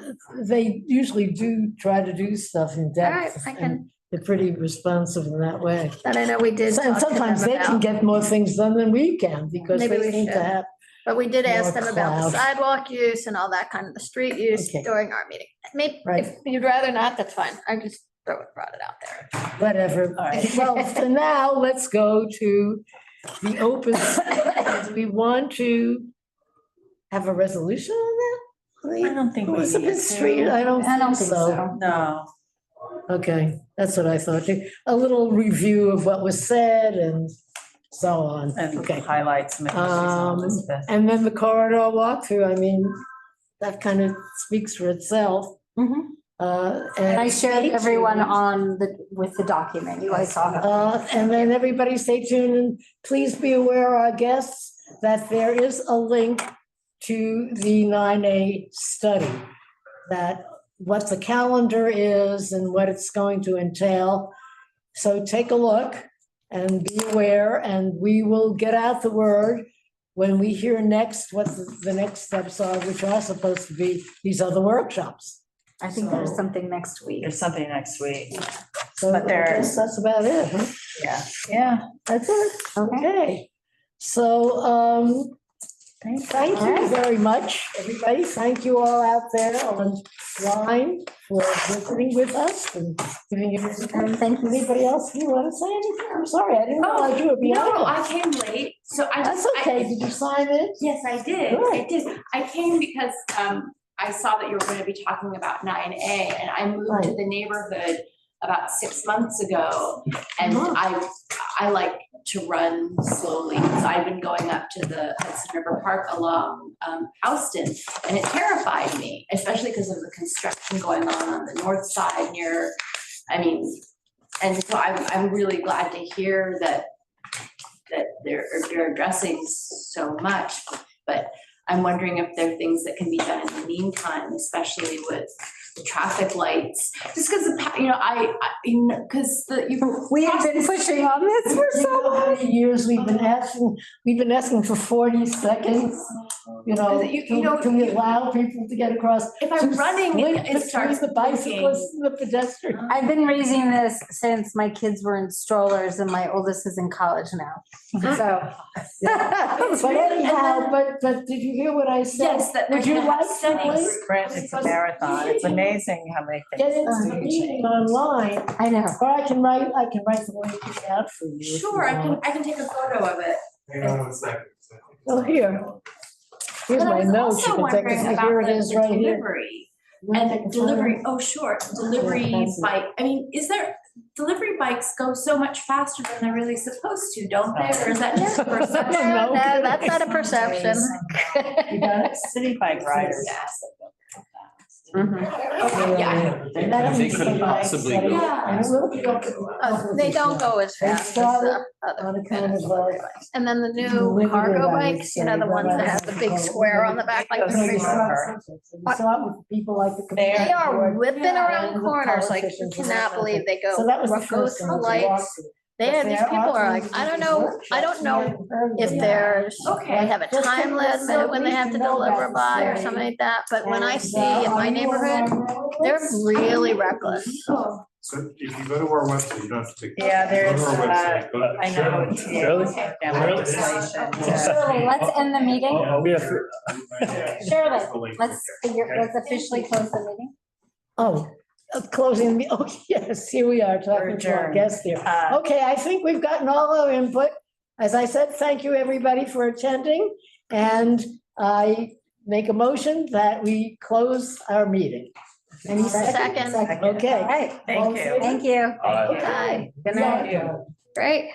they usually do try to do stuff in all right, depth. I And can, they're pretty responsive in that way. but I know we did And talk to sometimes them they can about, get more things done than we can because Maybe they we seem to should. have. but we did ask more them about the cloud. sidewalk use and all that kind of the street use Okay. during our meeting. Maybe, Right. if you'd rather not, that's fine. I just brought it out there. Whatever. All right. Well, for now, let's go to the open. Do we want to have a resolution on I that? don't think we need Elizabeth Street, to. I don't think so. No. Okay, that's what I thought. A little review of what was said and so on. And Okay. highlight some issues on Um, Elizabeth. And then the corridor walkthrough, I mean, that kind of speaks for itself. Mhm. And I shared stay everyone tuned. with the document. You guys saw that. And then everybody stay tuned and please be aware, our guests, that there is a link to the 9A study. That what the calendar is and what it's going to entail. So take a look and be aware, and we will get out the word when we hear next what the next steps are, which are supposed to be these other workshops. I think there's something next week. There's something next week. So But I there- guess that's about it, huh? Yeah. Yeah. That's it. Okay. So, thank you very much, everybody. Thank you all out there online for visiting with us and giving you. Thank you. Anybody else you want to say anything? I'm sorry, I didn't realize you would be No, on. I came late, so I That's just. okay. Did you sign it? Yes, I did. Good. I did. I came because I saw that you were going to be talking about 9A, and I moved to Right. the neighborhood about 6 months ago. And Uh-huh. I like to run slowly, so I've been going up to the Hudson River Park along Houston, and it terrified me, especially because of the construction going on the north side near, and so I'm really glad to hear that they're addressing so much, but I'm wondering if there are things that can be done in the meantime, especially with the traffic lights, just because We have been pushing on this for You so know how long. many years we've been asking for 40 seconds, to allow people to get across. If I'm to running, split it between starts the bicyclists and the pedestrians. I've been raising this since my kids were in strollers and my oldest is in college now. So. But anyhow, but did you hear what I said? Yes, that Would they're you gonna have like to studies. wait? It's a marathon. It's amazing how many Get things. into the meeting online, I know. or I can write the link out for you. if you Sure, want. I can take a photo of it. Oh, here. Here's But I my was notes. You also can take wondering it. about Here it the is right here. delivery. You wanna take a And photo? delivery, oh, sure, delivery that's it. bike, delivery bikes go so much faster than they're really supposed to, don't they? Or is that just a perception? No, No, that's not a perception. You got city bike riders. Yeah. They couldn't possibly go Yeah. And it will be open. They don't go as They fast as started the other. on a kind of, And then the limited, new cargo I would bikes, the say, ones that have the big square on the back, like the We big saw it with people like the. They are board whipping around and the corners, like you politicians and cannot that. believe they So go, that was the go first through one the to walk lights. through. These people are like, I don't know if there's, Okay. they have a time limit when they have to deliver by or something like that, but when I see in my neighborhood, they're really reckless. So if you go to our website, you don't have to take. Yeah, there's, Go to our website, go to- I know TA Really? will take down Really? legislation to. Shirley, let's end the meeting. We have, Shirley, let's officially close the meeting. Oh, closing, oh, yes, here we are talking to our Adjourned. guest here. Uh, Okay, I think we've gotten all our input. As I said, thank you, everybody, for attending. And I make a motion that we close our meeting. Any Second. All Okay. right, Thank you. thank you. uh, Okay, Good night. Yeah. great.